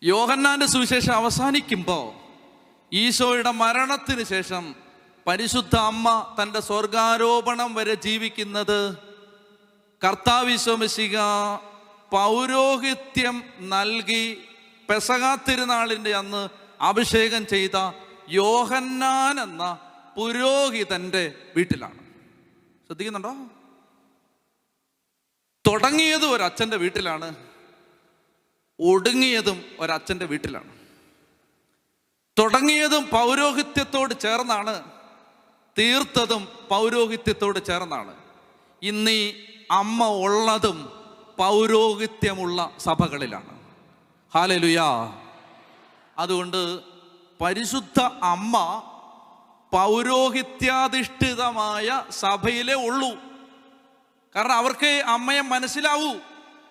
യോഹന്നാന്റെ സുവിശേഷം അവസാനിക്കുമ്പോൾ ഈശോയുടെ മരണത്തിന് ശേഷം പരിശുദ്ധ അമ്മ തൻ്റെ സ്വർഗാരോപണം വരെ ജീവിക്കുന്നത് കർത്താവ് ഈശോ മിശിഹ പൗരോഹിത്യം നൽകി പെസഹാ തിരുനാളിൻ്റെ അന്ന് അഭിഷേകം ചെയ്ത യോഹന്നാൻ എന്ന പുരോഹിതന്റെ വീട്ടിലാണ്. ശ്രദ്ധിക്കുന്നുണ്ടോ? തുടങ്ങിയതും ഒരച്ഛൻ്റെ വീട്ടിലാണ്, ഒടുങ്ങിയതും ഒരച്ഛൻ്റെ വീട്ടിലാണ്. തുടങ്ങിയതും പൗരോഹിത്യത്തോട് ചേർന്നാണ്, തീർത്തതും പൗരോഹിത്യത്തോട് ചേർന്നാണ്. ഇന്നീ അമ്മ ഉള്ളതും പൗരോഹിത്യമുള്ള സഭകളിലാണ്. ഹല്ലേലൂയാ. അതുകൊണ്ട് പരിശുദ്ധ അമ്മ പൗരോഹിത്യാധിഷ്ഠിതമായ സഭയിലേ ഉള്ളൂ. കാരണം അവർക്ക് അമ്മയെ മനസ്സിലാവൂ.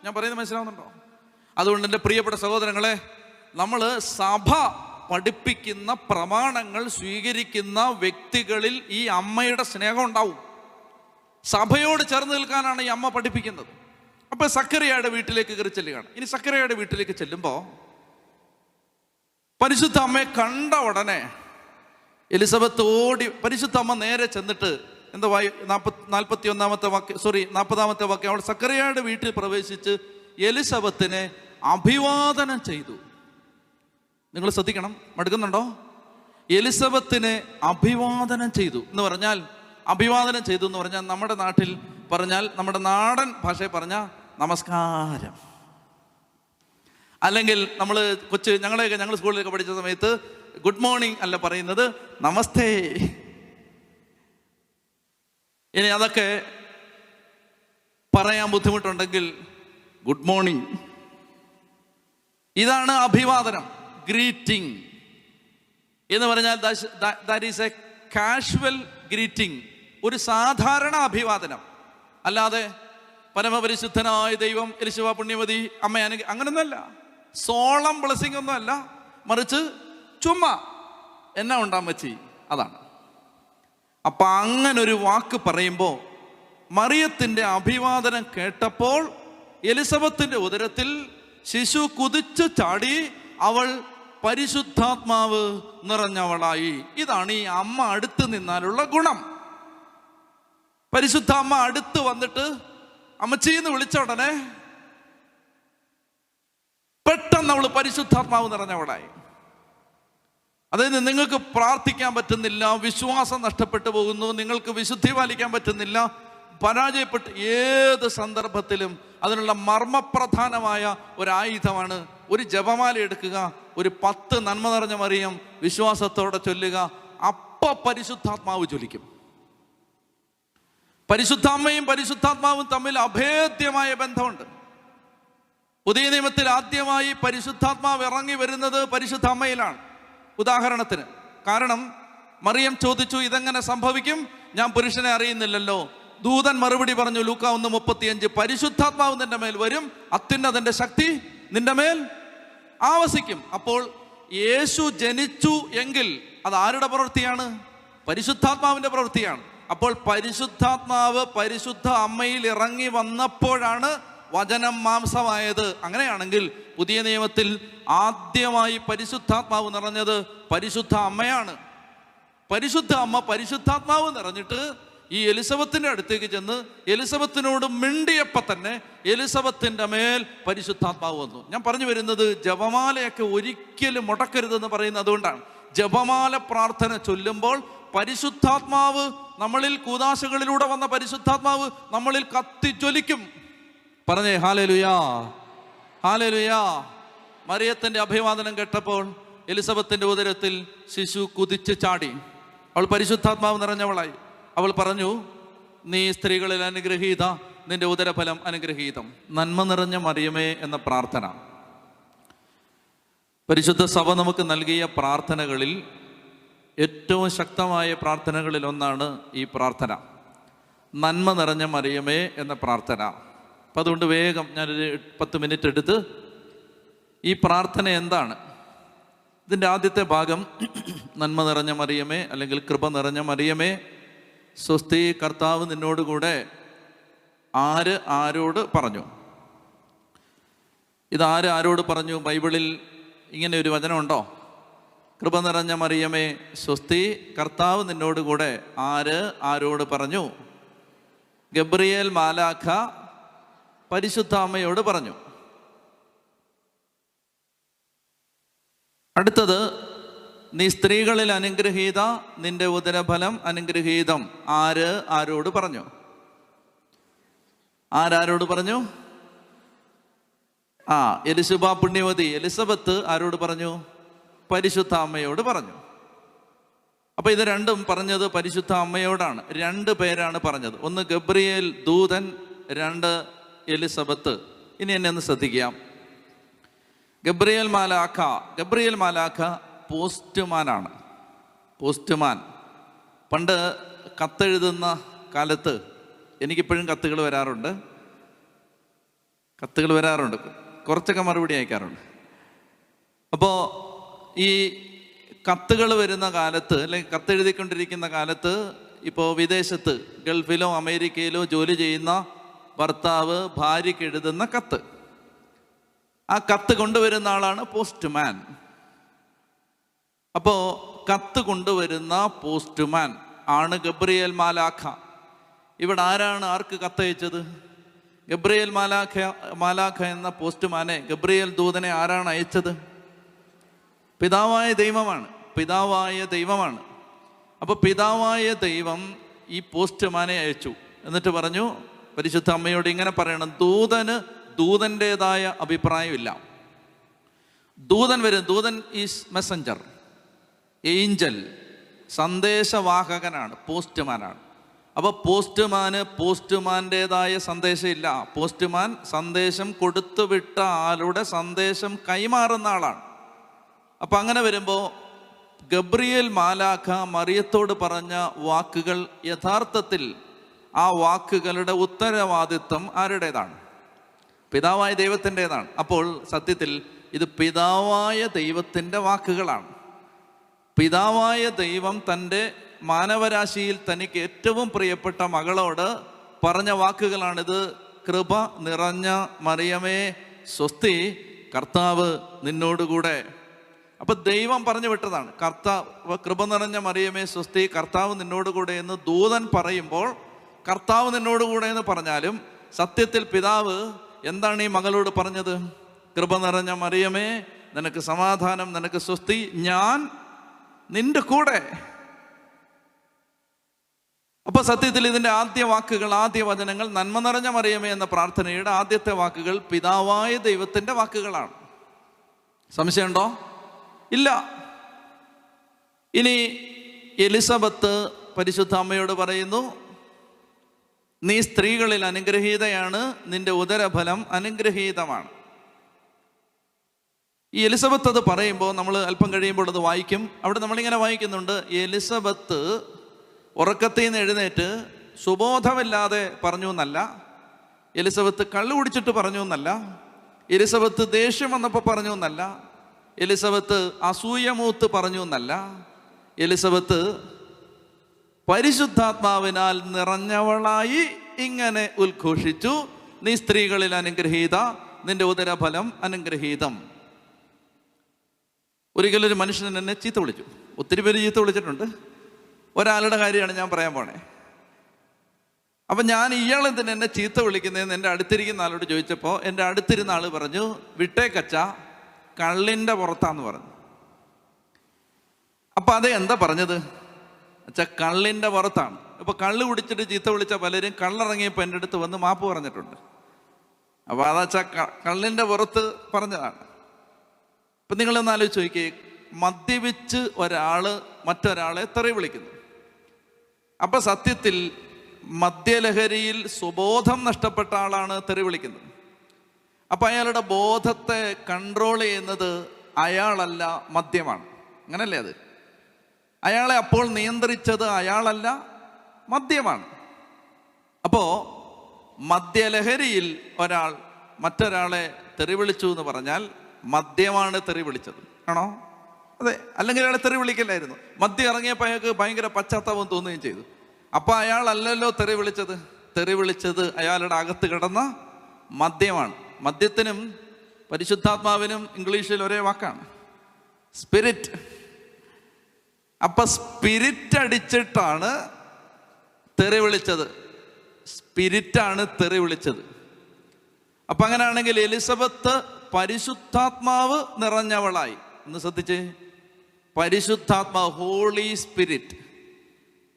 ഞാൻ പറയുന്നത് മനസ്സിലാവുന്നുണ്ടോ? അതുകൊണ്ട് എൻ്റെ പ്രിയപ്പെട്ട സഹോദരങ്ങളെ, നമ്മൾ സഭ പഠിപ്പിക്കുന്ന പ്രമാണങ്ങൾ സ്വീകരിക്കുന്ന വ്യക്തികളിൽ ഈ അമ്മയുടെ സ്നേഹം ഉണ്ടാവും. സഭയോട് ചേർന്ന് നിൽക്കാനാണ് ഈ അമ്മ പഠിപ്പിക്കുന്നത്. അപ്പൊ സക്കറിയയുടെ വീട്ടിലേക്ക് കയറി ചെല്ലുകയാണ്. ഇനി സക്കറിയയുടെ വീട്ടിലേക്ക് ചെല്ലുമ്പോൾ പരിശുദ്ധ അമ്മയെ കണ്ട ഉടനെ എലിസബത്ത് ഓടി, പരിശുദ്ധ അമ്മ നേരെ ചെന്നിട്ട് എന്താ 40-ാമത്തെ വാക്യം, അവൾ സക്കറിയയുടെ വീട്ടിൽ പ്രവേശിച്ച് എലിസബത്തിനെ അഭിവാദനം ചെയ്തു. നിങ്ങൾ ശ്രദ്ധിക്കണം, മടുക്കുന്നുണ്ടോ? എലിസബത്തിനെ അഭിവാദനം ചെയ്തു എന്ന് പറഞ്ഞാൽ, അഭിവാദനം ചെയ്തു എന്ന് പറഞ്ഞാൽ നമ്മുടെ നാട്ടിൽ പറഞ്ഞാൽ, നമ്മുടെ നാടൻ ഭാഷയിൽ പറഞ്ഞാൽ നമസ്കാരം. അല്ലെങ്കിൽ ഞങ്ങൾ സ്കൂളിലൊക്കെ പഠിച്ച സമയത്ത് ഗുഡ് മോർണിംഗ് അല്ല പറയുന്നത്, നമസ്തേ. ഇനി അതൊക്കെ പറയാൻ ബുദ്ധിമുട്ടുണ്ടെങ്കിൽ ഗുഡ് മോർണിംഗ്. ഇതാണ് അഭിവാദനം, ഗ്രീറ്റിംഗ് എന്ന് പറഞ്ഞാൽ that is A casual greeting, ഒരു സാധാരണ അഭിവാദനം. അല്ലാതെ പരമപരിശുദ്ധനായ ദൈവം, എലിശബ പുണ്യമതി അമ്മ അങ്ങനൊന്നുമല്ല, സോളം ബ്ലെസ്സിംഗ് ഒന്നും അല്ല, മറിച്ച് ചുമ്മാ എന്നാ ഉണ്ടാമച്ചി, അതാണ്. അപ്പൊ അങ്ങനൊരു വാക്ക് പറയുമ്പോൾ മറിയത്തിന്റെ അഭിവാദനം കേട്ടപ്പോൾ എലിസബത്തിന്റെ ഉദരത്തിൽ ശിശു കുതിച്ചു ചാടി, അവൾ പരിശുദ്ധാത്മാവ് നിറഞ്ഞവളായി. ഇതാണ് ഈ അമ്മ അടുത്ത് നിന്നാലുള്ള ഗുണം. പരിശുദ്ധ അമ്മ അടുത്ത് വന്നിട്ട് അമ്മച്ചീന്ന് വിളിച്ച ഉടനെ പെട്ടെന്ന് അവള് പരിശുദ്ധാത്മാവ് നിറഞ്ഞവളായി. അതായത് നിങ്ങൾക്ക് പ്രാർത്ഥിക്കാൻ പറ്റുന്നില്ല, വിശ്വാസം നഷ്ടപ്പെട്ടു പോകുന്നു, നിങ്ങൾക്ക് വിശുദ്ധി പാലിക്കാൻ പറ്റുന്നില്ല, പരാജയപ്പെട്ട് ഏത് സന്ദർഭത്തിലും അതിനുള്ള മർമ്മപ്രധാനമായ ഒരായുധമാണ് ഒരു ജപമാല എടുക്കുക, ഒരു 10 നന്മ നിറഞ്ഞ മറിയം വിശ്വാസത്തോടെ ചൊല്ലുക. അപ്പ പരിശുദ്ധാത്മാവ് ജ്വലിക്കും. പരിശുദ്ധാമ്മയും പരിശുദ്ധാത്മാവും തമ്മിൽ അഭേദ്യമായ ബന്ധമുണ്ട്. പുതിയ നിയമത്തിൽ ആദ്യമായി പരിശുദ്ധാത്മാവ് ഇറങ്ങി വരുന്നത് പരിശുദ്ധ അമ്മയിലാണ്. ഉദാഹരണത്തിന്, കാരണം മറിയം ചോദിച്ചു, ഇതെങ്ങനെ സംഭവിക്കും, ഞാൻ പുരുഷനെ അറിയുന്നില്ലല്ലോ. ദൂതൻ മറുപടി പറഞ്ഞു, ലൂക്കാ 1:35, പരിശുദ്ധാത്മാവ് നിന്റെ മേൽ വരും, അത്യുന്നതന്റെ ശക്തി നിന്റെ മേൽ ആവസിക്കും. അപ്പോൾ യേശു ജനിച്ചു എങ്കിൽ അത് ആരുടെ പ്രവൃത്തിയാണ്? പരിശുദ്ധാത്മാവിന്റെ പ്രവൃത്തിയാണ്. അപ്പോൾ പരിശുദ്ധാത്മാവ് പരിശുദ്ധ അമ്മയിൽ ഇറങ്ങി വന്നപ്പോഴാണ് വചനം മാംസമായത്. അങ്ങനെയാണെങ്കിൽ പുതിയ നിയമത്തിൽ ആദ്യമായി പരിശുദ്ധാത്മാവ് നിറഞ്ഞത് പരിശുദ്ധ അമ്മയാണ്. പരിശുദ്ധ അമ്മ പരിശുദ്ധാത്മാവ് നിറഞ്ഞിട്ട് ഈ എലിസബത്തിന്റെ അടുത്തേക്ക് ചെന്ന് എലിസബത്തിനോട് മിണ്ടിയപ്പോൾ തന്നെ എലിസബത്തിന്റെ മേൽ പരിശുദ്ധാത്മാവ് വന്നു. ഞാൻ പറഞ്ഞു വരുന്നത്, ജപമാലയൊക്കെ ഒരിക്കലും മുടക്കരുതെന്ന് പറയുന്നത് അതുകൊണ്ടാണ്. ജപമാല പ്രാർത്ഥന ചൊല്ലുമ്പോൾ പരിശുദ്ധാത്മാവ് നമ്മളിൽ, കൂദാശകളിലൂടെ വന്ന പരിശുദ്ധാത്മാവ് നമ്മളിൽ കത്തിജ്വലിക്കും. പറഞ്ഞേ ഹല്ലേലൂയാ, ഹല്ലേലൂയാ. മറിയത്തിന്റെ അഭിവാദനം കേട്ടപ്പോൾ എലിസബത്തിന്റെ ഉദരത്തിൽ ശിശു കുതിച്ച് ചാടി, അവൾ പരിശുദ്ധാത്മാവ് നിറഞ്ഞവളായി. അവൾ പറഞ്ഞു, നീ സ്ത്രീകളിൽ അനുഗ്രഹീത, നിന്റെ ഉദരഫലം അനുഗ്രഹീതം. നന്മ നിറഞ്ഞ മറിയമേ എന്ന പ്രാർത്ഥന പരിശുദ്ധ സഭ നമുക്ക് നൽകിയ പ്രാർത്ഥനകളിൽ ഏറ്റവും ശക്തമായ പ്രാർത്ഥനകളിൽ ഒന്നാണ് ഈ പ്രാർത്ഥന, നന്മ നിറഞ്ഞ മറിയമേ എന്ന പ്രാർത്ഥന. അപ്പം അതുകൊണ്ട് വേഗം ഞാനൊരു 10 മിനിറ്റ് എടുത്ത് ഈ പ്രാർത്ഥന എന്താണ്, ഇതിൻ്റെ ആദ്യത്തെ ഭാഗം നന്മ നിറഞ്ഞ മറിയമേ അല്ലെങ്കിൽ കൃപ നിറഞ്ഞ മറിയമേ സ്വസ്തി, കർത്താവ് നിന്നോടുകൂടെ. ആര് ആരോട് പറഞ്ഞു? ഇതാര് ആരോട് പറഞ്ഞു? ബൈബിളിൽ ഇങ്ങനെ ഒരു വചനമുണ്ടോ? കൃപ നിറഞ്ഞ മറിയമേ സ്വസ്തി, കർത്താവ് നിന്നോടുകൂടെ. ആര് ആരോട് പറഞ്ഞു? ഗബ്രിയേൽ മാലാഖ പരിശുദ്ധ അമ്മയോട് പറഞ്ഞു. അടുത്തത്, നീ സ്ത്രീകളിൽ അനുഗ്രഹീത, നിന്റെ ഉദരഫലം അനുഗ്രഹീതം. ആര് ആരോട് പറഞ്ഞു? ആരോട് പറഞ്ഞു? എലിശബ പുണ്യവതി എലിസബത്ത് ആരോട് പറഞ്ഞു? പരിശുദ്ധ അമ്മയോട് പറഞ്ഞു. അപ്പൊ ഇത് രണ്ടും പറഞ്ഞത് പരിശുദ്ധ അമ്മയോടാണ്. 2 പേരാണ് പറഞ്ഞത്. ഒന്ന് ഗബ്രിയേൽ ദൂതൻ, 2 എലിസബത്ത്. ഇനി എന്നെ ഒന്ന് ശ്രദ്ധിക്കാം. ഗബ്രിയേൽ മാലാഖ പോസ്റ്റ്മാനാണ്. പോസ്റ്റ്മാൻ. പണ്ട് കത്തെഴുതുന്ന കാലത്ത്, എനിക്കിപ്പോഴും കത്തുകൾ വരാറുണ്ട്, കുറച്ചൊക്കെ മറുപടി അയക്കാറുണ്ട്. അപ്പോൾ ഈ കത്തുകൾ വരുന്ന കാലത്ത്, അല്ലെങ്കിൽ കത്തെഴുതിക്കൊണ്ടിരിക്കുന്ന കാലത്ത്, ഇപ്പോൾ വിദേശത്ത് ഗൾഫിലോ അമേരിക്കയിലോ ജോലി ചെയ്യുന്ന ഭർത്താവ് ഭാര്യയ്ക്ക് എഴുതുന്ന കത്ത്, ആ കത്ത് കൊണ്ടുവരുന്ന ആളാണ് പോസ്റ്റ്മാൻ. അപ്പോൾ കത്ത് കൊണ്ടുവരുന്ന പോസ്റ്റ്മാൻ ആണ് ഗബ്രിയേൽ മാലാഖ. ഇവിടെ ആരാണ് ആർക്ക് കത്തയച്ചത്? ഗബ്രിയേൽ മാലാഖ എന്ന പോസ്റ്റ്മാനെ, ഗബ്രിയേൽ ദൂതനെ ആരാണ് അയച്ചത്? പിതാവായ ദൈവമാണ്. അപ്പോൾ പിതാവായ ദൈവം ഈ പോസ്റ്റ്മാനെ അയച്ചു. എന്നിട്ട് പറഞ്ഞു, പരിശുദ്ധ അമ്മയോട് ഇങ്ങനെ പറയണം, ദൂതൻ്റെതായ അഭിപ്രായമില്ല. ദൂതൻ ഈസ് മെസ്സഞ്ചർ, ഏഞ്ചൽ, സന്ദേശവാഹകനാണ്, പോസ്റ്റ്മാനാണ്. അപ്പോൾ പോസ്റ്റ്മാൻ്റെതായ സന്ദേശം ഇല്ല. പോസ്റ്റ്മാൻ സന്ദേശം കൊടുത്തുവിട്ട ആളുടെ സന്ദേശം കൈമാറുന്ന ആളാണ്. അപ്പം അങ്ങനെ വരുമ്പോൾ ഗബ്രിയേൽ മാലാഖ മറിയത്തോട് പറഞ്ഞ വാക്കുകൾ യഥാർത്ഥത്തിൽ ആ വാക്കുകളുടെ ഉത്തരവാദിത്വം ആരുടേതാണ്? പിതാവായ ദൈവത്തിൻ്റെതാണ്. അപ്പോൾ സത്യത്തിൽ ഇത് പിതാവായ ദൈവത്തിൻ്റെ വാക്കുകളാണ്. പിതാവായ ദൈവം തൻ്റെ മാനവരാശിയിൽ തനിക്ക് ഏറ്റവും പ്രിയപ്പെട്ട മകളോട് പറഞ്ഞ വാക്കുകളാണിത്. കൃപ നിറഞ്ഞ മറിയമേ സ്വസ്തി, കർത്താവ് നിന്നോടുകൂടെ. അപ്പൊ ദൈവം പറഞ്ഞു വിട്ടതാണ്. കൃപ നിറഞ്ഞ മറിയമേ സ്വസ്തി, കർത്താവ് നിന്നോടുകൂടെ എന്ന് ദൂതൻ പറയുമ്പോൾ, കർത്താവ് നിന്നോടുകൂടെ എന്ന് പറഞ്ഞാലും സത്യത്തിൽ പിതാവ് എന്താണ് ഈ മകളോട് പറഞ്ഞത്? കൃപ നിറഞ്ഞ മറിയമേ, നിനക്ക് സമാധാനം, നിനക്ക് സ്വസ്തി, ഞാൻ നിന്റെ കൂടെ. അപ്പൊ സത്യത്തിൽ ഇതിൻ്റെ ആദ്യ വചനങ്ങൾ നന്മ നിറഞ്ഞ മറിയമേ എന്ന പ്രാർത്ഥനയുടെ ആദ്യത്തെ വാക്കുകൾ പിതാവായ ദൈവത്തിൻ്റെ വാക്കുകളാണ്. സംശയമുണ്ടോ? ഇല്ല. ഇനി എലിസബത്ത് പരിശുദ്ധ അമ്മയോട് പറയുന്നു, നീ സ്ത്രീകളിൽ അനുഗ്രഹീതയാണ്, നിന്റെ ഉദരഫലം അനുഗ്രഹീതമാണ്. ഈ എലിസബത്ത് അത് പറയുമ്പോൾ നമ്മൾ അല്പം കഴിയുമ്പോൾ അത് വായിക്കും. അവിടെ നമ്മളിങ്ങനെ വായിക്കുന്നുണ്ട്, എലിസബത്ത് ഉറക്കത്തിൽ നിന്ന് എഴുന്നേറ്റ് സുബോധമില്ലാതെ പറഞ്ഞു എന്നല്ല, എലിസബത്ത് കള്ളു കുടിച്ചിട്ട് പറഞ്ഞു എന്നല്ല, എലിസബത്ത് ദേഷ്യം വന്നപ്പോൾ പറഞ്ഞു എന്നല്ല, എലിസബത്ത് അസൂയമൂത്ത് പറഞ്ഞു എന്നല്ല, എലിസബത്ത് പരിശുദ്ധാത്മാവിനാൽ നിറഞ്ഞവളായി ഇങ്ങനെ ഉദ്ഘോഷിച്ചു, നീ സ്ത്രീകളിൽ അനുഗ്രഹീത, നിന്റെ ഉദരഫലം അനുഗ്രഹീതം. ഒരിക്കലൊരു മനുഷ്യൻ എന്നെ ചീത്ത വിളിച്ചു. ഒത്തിരി പേര് ചീത്ത വിളിച്ചിട്ടുണ്ട്. ഒരാളുടെ കാര്യമാണ് ഞാൻ പറയാൻ പോണേ. അപ്പം ഞാൻ ഇയാളെന്തിന് എന്നെ ചീത്ത വിളിക്കുന്നതെന്ന് എൻ്റെ അടുത്തിരിക്കുന്ന ആളോട് ചോദിച്ചപ്പോൾ എൻ്റെ അടുത്തിരുന്ന ആൾ പറഞ്ഞു, വിട്ടേക്കച്ച, കള്ളിൻ്റെ പുറത്താന്ന് പറഞ്ഞു. അപ്പം അത് എന്താ പറഞ്ഞത്? അച്ഛാ, കള്ളിൻ്റെ പുറത്താണ്. ഇപ്പോൾ കള്ള് കുടിച്ചിട്ട് ചീത്ത വിളിച്ച പലരും കള്ളിറങ്ങിയപ്പോൾ എൻ്റെ അടുത്ത് വന്ന് മാപ്പ് പറഞ്ഞിട്ടുണ്ട്. അപ്പോൾ അതച്ഛാ കള്ളിൻ്റെ പുറത്ത് പറഞ്ഞതാണ്. ഇപ്പം നിങ്ങളൊന്ന് ആലോചിച്ച് നോക്കിയേ, മദ്യപിച്ച് മറ്റൊരാളെ തെറി വിളിക്കുന്നു. അപ്പം സത്യത്തിൽ മദ്യലഹരിയിൽ സുബോധം നഷ്ടപ്പെട്ട ആളാണ് തെറി വിളിക്കുന്നത്. അപ്പം അയാളുടെ ബോധത്തെ കൺട്രോൾ ചെയ്യുന്നത് അയാളല്ല, മദ്യമാണ്. അങ്ങനല്ലേ? അത് അയാളെ അപ്പോൾ നിയന്ത്രിച്ചത് അയാളല്ല, മദ്യമാണ്. അപ്പോൾ മദ്യലഹരിയിൽ ഒരാൾ മറ്റൊരാളെ തെറി വിളിച്ചു എന്ന് പറഞ്ഞാൽ മദ്യമാണ് തെറി വിളിച്ചത്, ആണോ? അതെ. അല്ലെങ്കിൽ അയാളെ തെറി വിളിക്കില്ലായിരുന്നു. മദ്യം ഇറങ്ങിയപ്പോൾ അയാൾക്ക് ഭയങ്കര പശ്ചാത്താപം തോന്നുകയും ചെയ്തു. അപ്പം അയാളല്ലല്ലോ തെറി വിളിച്ചത് അയാളുടെ അകത്ത് കിടന്ന മദ്യമാണ്. മദ്യത്തിനും പരിശുദ്ധാത്മാവിനും ഇംഗ്ലീഷിൽ ഒരേ വാക്കാണ്, സ്പിരിറ്റ്. അപ്പൊ സ്പിരിറ്റ് അടിച്ചിട്ടാണ് തെറി വിളിച്ചത്, സ്പിരിറ്റാണ് തെറി വിളിച്ചത്. അപ്പൊ അങ്ങനെയാണെങ്കിൽ എലിസബത്ത് പരിശുദ്ധാത്മാവ് നിറഞ്ഞവളായി. ഒന്ന് ശ്രദ്ധിച്ചേ, പരിശുദ്ധാത്മാവ്, ഹോളി സ്പിരിറ്റ്.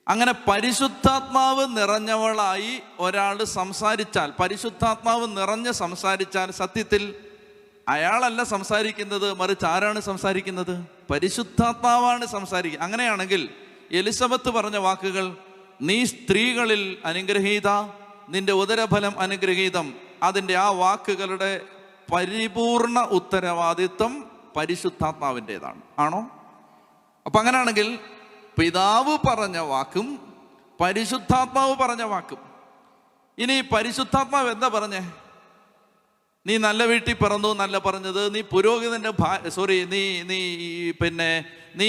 അങ്ങനെ പരിശുദ്ധാത്മാവ് നിറഞ്ഞവളായി ഒരാൾ സംസാരിച്ചാൽ, പരിശുദ്ധാത്മാവ് നിറഞ്ഞ് സംസാരിച്ചാൽ സത്യത്തിൽ അയാളല്ല സംസാരിക്കുന്നത്, മറിച്ച് ആരാണ് സംസാരിക്കുന്നത്? പരിശുദ്ധാത്മാവാണ് സംസാരിക്കുക. അങ്ങനെയാണെങ്കിൽ എലിസബത്ത് പറഞ്ഞ വാക്കുകൾ, നീ സ്ത്രീകളിൽ അനുഗ്രഹീത, നിന്റെ ഉദരഫലം അനുഗ്രഹീതം, അതിൻ്റെ ആ വാക്കുകളുടെ പരിപൂർണ ഉത്തരവാദിത്വം പരിശുദ്ധാത്മാവിൻ്റെതാണ്, ആണോ? അപ്പം അങ്ങനെയാണെങ്കിൽ പിതാവ് പറഞ്ഞ വാക്കും പരിശുദ്ധാത്മാവ് പറഞ്ഞ വാക്കും. ഇനി പരിശുദ്ധാത്മാവ് എന്താ പറഞ്ഞേ? നീ നല്ല വീട്ടിൽ പിറന്നു എന്നല്ല പറഞ്ഞത്, നീ പുരോഹിതന്റെ നീ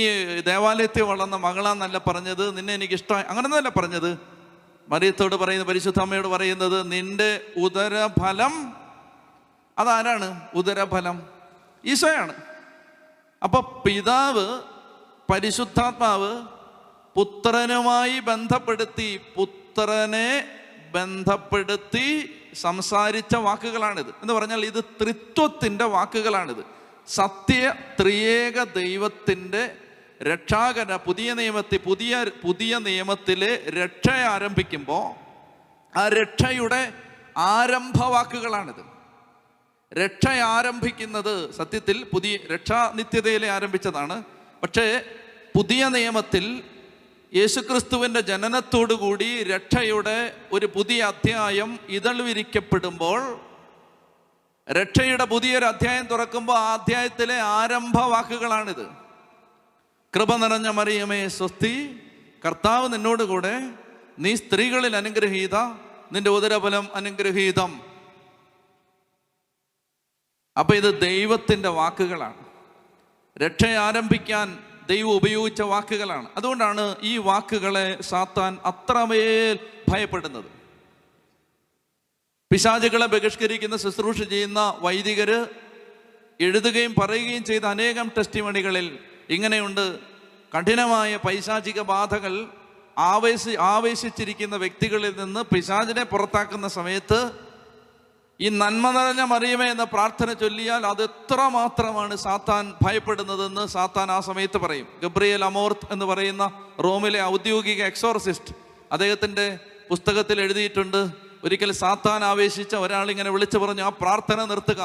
ദേവാലയത്തിൽ വളർന്ന മകളാന്നല്ല പറഞ്ഞത്, നിന്നെ എനിക്ക് ഇഷ്ടമായി അങ്ങനെയൊന്നുമല്ല പറഞ്ഞത്. മറിയത്തോട് പറയുന്നത്, പരിശുദ്ധ അമ്മയോട് പറയുന്നത്, നിന്റെ ഉദരഫലം, അതാരാണ് ഉദരഫലം? ഈശോയാണ്. അപ്പൊ പിതാവ് പരിശുദ്ധാത്മാവ് പുത്രനുമായി പുത്രനെ ബന്ധപ്പെടുത്തി സംസാരിച്ച വാക്കുകളാണിത്. എന്ന് പറഞ്ഞാൽ ഇത് ത്രിത്വത്തിൻ്റെ വാക്കുകളാണിത്. സത്യ ത്രിയേക ദൈവത്തിൻ്റെ രക്ഷാകര പുതിയ നിയമത്തിലെ രക്ഷ ആരംഭിക്കുമ്പോൾ ആ രക്ഷയുടെ ആരംഭവാക്കുകളാണിത്. രക്ഷ ആരംഭിക്കുന്നത് സത്യത്തിൽ രക്ഷാ നിത്യതയിലെ ആരംഭിച്ചതാണ്. പക്ഷേ പുതിയ നിയമത്തിൽ യേശുക്രിസ്തുവിൻ്റെ ജനനത്തോടുകൂടി രക്ഷയുടെ ഒരു പുതിയ അധ്യായം വിരിക്കപ്പെടുമ്പോൾ, രക്ഷയുടെ പുതിയൊരു അധ്യായം തുറക്കുമ്പോൾ ആ അധ്യായത്തിലെ ആരംഭവാക്കുകളാണിത്. കൃപ നിറഞ്ഞ മറിയമേ സ്വസ്തി, കർത്താവ് നിന്നോടുകൂടെ, നീ സ്ത്രീകളിൽ അനുഗ്രഹീത, നിന്റെ ഉദരഫലം അനുഗ്രഹീതം. അപ്പൊ ഇത് ദൈവത്തിൻ്റെ വാക്കുകളാണ്. രക്ഷ ആരംഭിക്കാൻ ദൈവം ഉപയോഗിച്ച വാക്കുകളാണ്. അതുകൊണ്ടാണ് ഈ വാക്കുകളെ സാത്താൻ അത്രമേൽ ഭയപ്പെടുന്നത്. പിശാചുകളെ ബഹിഷ്കരിക്കുന്ന ശുശ്രൂഷ ചെയ്യുന്ന വൈദികര് എഴുതുകയും പറയുകയും ചെയ്ത അനേകം ടെസ്റ്റിമണികളിൽ ഇങ്ങനെയുണ്ട്. കഠിനമായ പൈശാചിക ബാധകൾ ആവേശിച്ചിരിക്കുന്ന വ്യക്തികളിൽ നിന്ന് പിശാചിനെ പുറത്താക്കുന്ന സമയത്ത് ഈ നന്മ നിറഞ്ഞ മറിയമേ എന്ന പ്രാർത്ഥന ചൊല്ലിയാൽ അത് എത്ര മാത്രമാണ് സാത്താൻ ഭയപ്പെടുന്നതെന്ന് സാത്താൻ ആ സമയത്ത് പറയും. ഗബ്രിയേൽ അമോർത്ത് എന്ന് പറയുന്ന റോമിലെ ഔദ്യോഗിക എക്സോർസിസ്റ്റ്, അദ്ദേഹത്തിൻ്റെ പുസ്തകത്തിൽ എഴുതിയിട്ടുണ്ട്, ഒരിക്കൽ സാത്താൻ ആവേശിച്ച ഒരാളിങ്ങനെ വിളിച്ചു പറഞ്ഞു, ആ പ്രാർത്ഥന നിർത്തുക.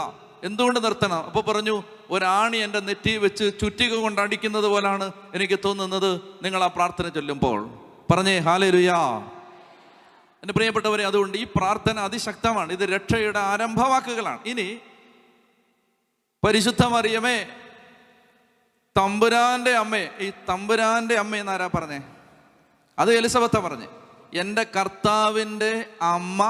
എന്തുകൊണ്ട് നിർത്തണം? അപ്പോൾ പറഞ്ഞു, ഒരാണി എൻ്റെ നെറ്റി വെച്ച് ചുറ്റിക കൊണ്ട് അടിക്കുന്നത് പോലാണ് എനിക്ക് തോന്നുന്നത് നിങ്ങൾ ആ പ്രാർത്ഥന ചൊല്ലുമ്പോൾ. പറഞ്ഞേ ഹല്ലേലൂയാ. എൻ്റെ പ്രിയപ്പെട്ടവരെ, അതുകൊണ്ട് ഈ പ്രാർത്ഥന അതിശക്തമാണ്. ഇത് രക്ഷയുടെ ആരംഭവാക്കുകളാണ്. ഇനി പരിശുദ്ധ മറിയമേ തമ്പുരാന്റെ അമ്മേ, ഈ തമ്പുരാന്റെ അമ്മ എന്നാരാ പറഞ്ഞേ? അത് എലിസബത്താ പറഞ്ഞേ. എൻ്റെ കർത്താവിൻ്റെ അമ്മ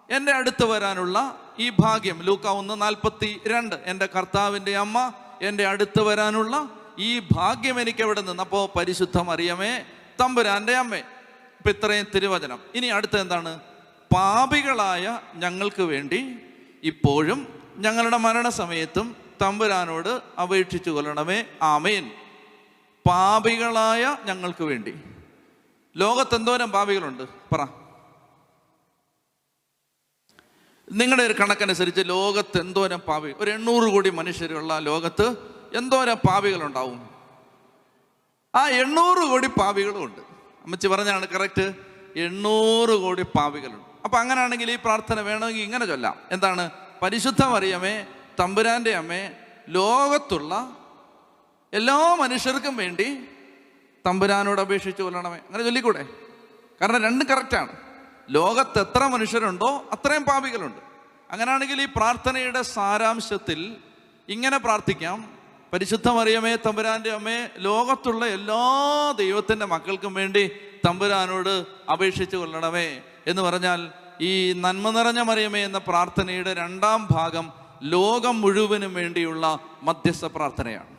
എൻ്റെ അടുത്ത് വരാനുള്ള ഈ ഭാഗ്യം, ലൂക്ക 1:42, എൻ്റെ കർത്താവിൻ്റെ അമ്മ എൻ്റെ അടുത്ത് വരാനുള്ള ഈ ഭാഗ്യം എനിക്ക് എവിടെ നിന്ന്? അപ്പോൾ പരിശുദ്ധ മറിയമേ തമ്പുരാന്റെ അമ്മേ. ഇപ്പം ഇത്രയും തിരുവചനം. ഇനി അടുത്ത എന്താണ്? പാപികളായ ഞങ്ങൾക്ക് വേണ്ടി ഇപ്പോഴും ഞങ്ങളുടെ മരണസമയത്തും തമ്പുരാനോട് അപേക്ഷിച്ചു കൊള്ളണമേ, ആമേൻ. പാപികളായ ഞങ്ങൾക്ക് വേണ്ടി. ലോകത്തെന്തോരം പാപികളുണ്ട് പറ. നിങ്ങളുടെ ഒരു കണക്കനുസരിച്ച് ലോകത്ത് എന്തോരം പാപി, ഒരു 800 കോടി മനുഷ്യരുള്ള ലോകത്ത് എന്തോരം പാപികളുണ്ടാവും? ആ 800 കോടി പാപികളും ഉണ്ട്. അമ്മച്ചി പറഞ്ഞാണ് കറക്റ്റ്, 800 കോടി പാപികളുണ്ട്. അപ്പൊ അങ്ങനെയാണെങ്കിൽ ഈ പ്രാർത്ഥന വേണമെങ്കിൽ ഇങ്ങനെ ചൊല്ലാം. എന്താണ്? പരിശുദ്ധ മറിയമേ തമ്പുരാന്റെ അമ്മേ, ലോകത്തുള്ള എല്ലാ മനുഷ്യർക്കും വേണ്ടി തമ്പുരാനോട് അപേക്ഷിച്ച് കൊല്ലണമേ. അങ്ങനെ ചൊല്ലിക്കൂടെ? കാരണം രണ്ടും കറക്റ്റാണ്. ലോകത്ത് എത്ര മനുഷ്യരുണ്ടോ അത്രയും പാപികളുണ്ട്. അങ്ങനെയാണെങ്കിൽ ഈ പ്രാർത്ഥനയുടെ സാരാംശത്തിൽ ഇങ്ങനെ പ്രാർത്ഥിക്കാം: പരിശുദ്ധ മറിയമേ തമ്പുരാന്റെ അമ്മേ, ലോകത്തുള്ള എല്ലാ ദൈവത്തിൻ്റെ മക്കൾക്കും വേണ്ടി തമ്പുരാനോട് അപേക്ഷിച്ച് കൊള്ളണമേ എന്ന് പറഞ്ഞാൽ, ഈ നന്മ നിറഞ്ഞ മറിയമേ എന്ന പ്രാർത്ഥനയുടെ രണ്ടാം ഭാഗം ലോകം മുഴുവനും വേണ്ടിയുള്ള മധ്യസ്ഥ പ്രാർത്ഥനയാണ്.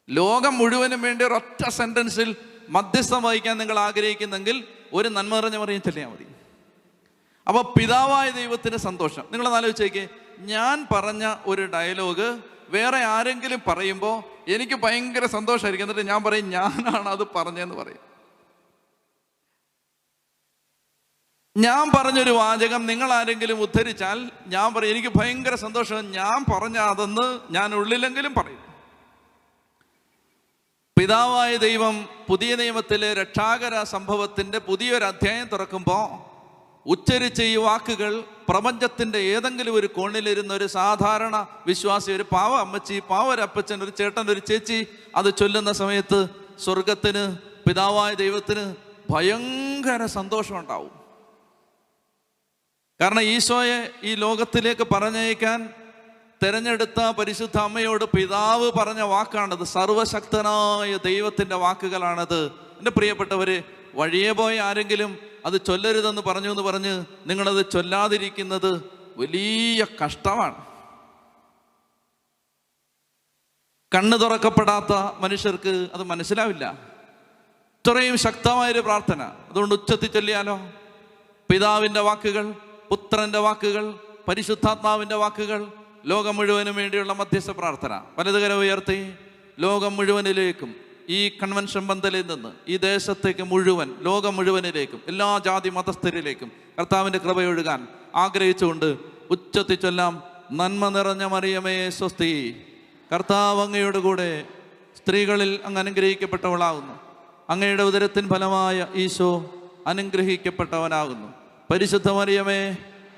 ലോകം മുഴുവനും വേണ്ടി ഒരൊറ്റ സെന്റൻസിൽ മധ്യസ്ഥം വഹിക്കാൻ നിങ്ങൾ ആഗ്രഹിക്കുന്നെങ്കിൽ ഒരു നന്മ നിറഞ്ഞ മറിയം ചൊല്ലിയാൽ മതി. അപ്പൊ പിതാവായ ദൈവത്തിന് സന്തോഷം. നിങ്ങളൊന്ന് ആലോചിച്ചേക്ക്, ഞാൻ പറഞ്ഞ ഒരു ഡയലോഗ് വേറെ ആരെങ്കിലും പറയുമ്പോൾ എനിക്ക് ഭയങ്കര സന്തോഷമായിരിക്കും. എന്നിട്ട് ഞാൻ പറയും ഞാനാണ് അത് പറഞ്ഞതെന്ന് പറയും. ഞാൻ പറഞ്ഞൊരു വാചകം നിങ്ങൾ ആരെങ്കിലും ഉദ്ധരിച്ചാൽ ഞാൻ പറയും എനിക്ക് ഭയങ്കര സന്തോഷം, ഞാൻ പറഞ്ഞ അതെന്ന് ഞാൻ ഉള്ളിലെങ്കിലും പറയും. പിതാവായ ദൈവം പുതിയ നിയമത്തിലെ രക്ഷാകര സംഭവത്തിൻ്റെ പുതിയൊരു അധ്യായം തുറക്കുമ്പോൾ ഉച്ചരിച്ച ഈ വാക്കുകൾ പ്രപഞ്ചത്തിൻ്റെ ഏതെങ്കിലും ഒരു കോണിലിരുന്ന ഒരു സാധാരണ വിശ്വാസി, ഒരു പാവ അമ്മച്ചി, പാവ ഒരു അപ്പച്ചൻ, ഒരു ചേട്ടൻ, ഒരു ചേച്ചി അത് ചൊല്ലുന്ന സമയത്ത് സ്വർഗത്തിന്, പിതാവായ ദൈവത്തിന് ഭയങ്കര സന്തോഷം ഉണ്ടാവും. കാരണം ഈശോയെ ഈ ലോകത്തിലേക്ക് പറഞ്ഞയക്കാൻ തെരഞ്ഞെടുത്ത പരിശുദ്ധ അമ്മയോട് പിതാവ് പറഞ്ഞ വാക്കാണത്. സർവശക്തനായ ദൈവത്തിൻ്റെ വാക്കുകളാണത്. എൻ്റെ പ്രിയപ്പെട്ടവര്, വഴിയെ പോയ ആരെങ്കിലും അത് ചൊല്ലരുതെന്ന് പറഞ്ഞു എന്ന് പറഞ്ഞ് നിങ്ങളത് ചൊല്ലാതിരിക്കുന്നത് വലിയ കഷ്ടമാണ്. കണ്ണ് തുറക്കപ്പെടാത്ത മനുഷ്യർക്ക് അത് മനസ്സിലാവില്ല. ഇത്രയും ശക്തമായൊരു പ്രാർത്ഥന. അതുകൊണ്ട് ഉച്ചത്തിൽ ചൊല്ലിയാലോ? പിതാവിൻ്റെ വാക്കുകൾ, പുത്രൻ്റെ വാക്കുകൾ, പരിശുദ്ധാത്മാവിൻ്റെ വാക്കുകൾ, ലോകം മുഴുവനും വേണ്ടിയുള്ള മധ്യസ്ഥ പ്രാർത്ഥന. വലതുകരം ഉയർത്തി ലോകം മുഴുവനിലേക്കും, ഈ കൺവെൻഷൻ പന്തലിൽ നിന്ന് ഈ ദേശത്തേക്ക് മുഴുവൻ, ലോകം മുഴുവനിലേക്കും, എല്ലാ ജാതി മതസ്ഥരിലേക്കും കർത്താവിൻ്റെ കൃപയൊഴുകാൻ ആഗ്രഹിച്ചുകൊണ്ട് ഉച്ചത്തിൽ ചൊല്ലാം. നന്മ നിറഞ്ഞ മറിയമേ സ്വസ്തി, കർത്താവ് അങ്ങയുടെ കൂടെ, സ്ത്രീകളിൽ അങ്ങ് അനുഗ്രഹിക്കപ്പെട്ടവളാകുന്നു. അങ്ങയുടെ ഉദരത്തിൻ ഫലമായ ഈശോ അനുഗ്രഹിക്കപ്പെട്ടവനാകുന്നു. പരിശുദ്ധ മറിയമേ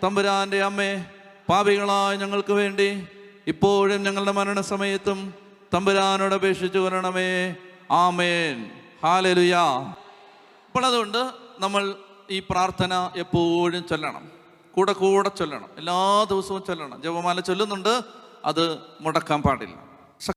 തമ്പുരാൻ്റെ അമ്മേ, പാപികളായ ഞങ്ങൾക്ക് വേണ്ടി ഇപ്പോഴും ഞങ്ങളുടെ മരണസമയത്തും തമ്പുരാനോട് അപേക്ഷിച്ചു വരണമേ. ആമേൻ. ഹല്ലേലൂയ. അപ്പോൾ അതുകൊണ്ട് നമ്മൾ ഈ പ്രാർത്ഥന എപ്പോഴും ചൊല്ലണം, കൂടെ ചൊല്ലണം, എല്ലാ ദിവസവും ചൊല്ലണം. ജപമാല ചൊല്ലുന്നുണ്ട്, അത് മുടക്കാൻ പാടില്ല.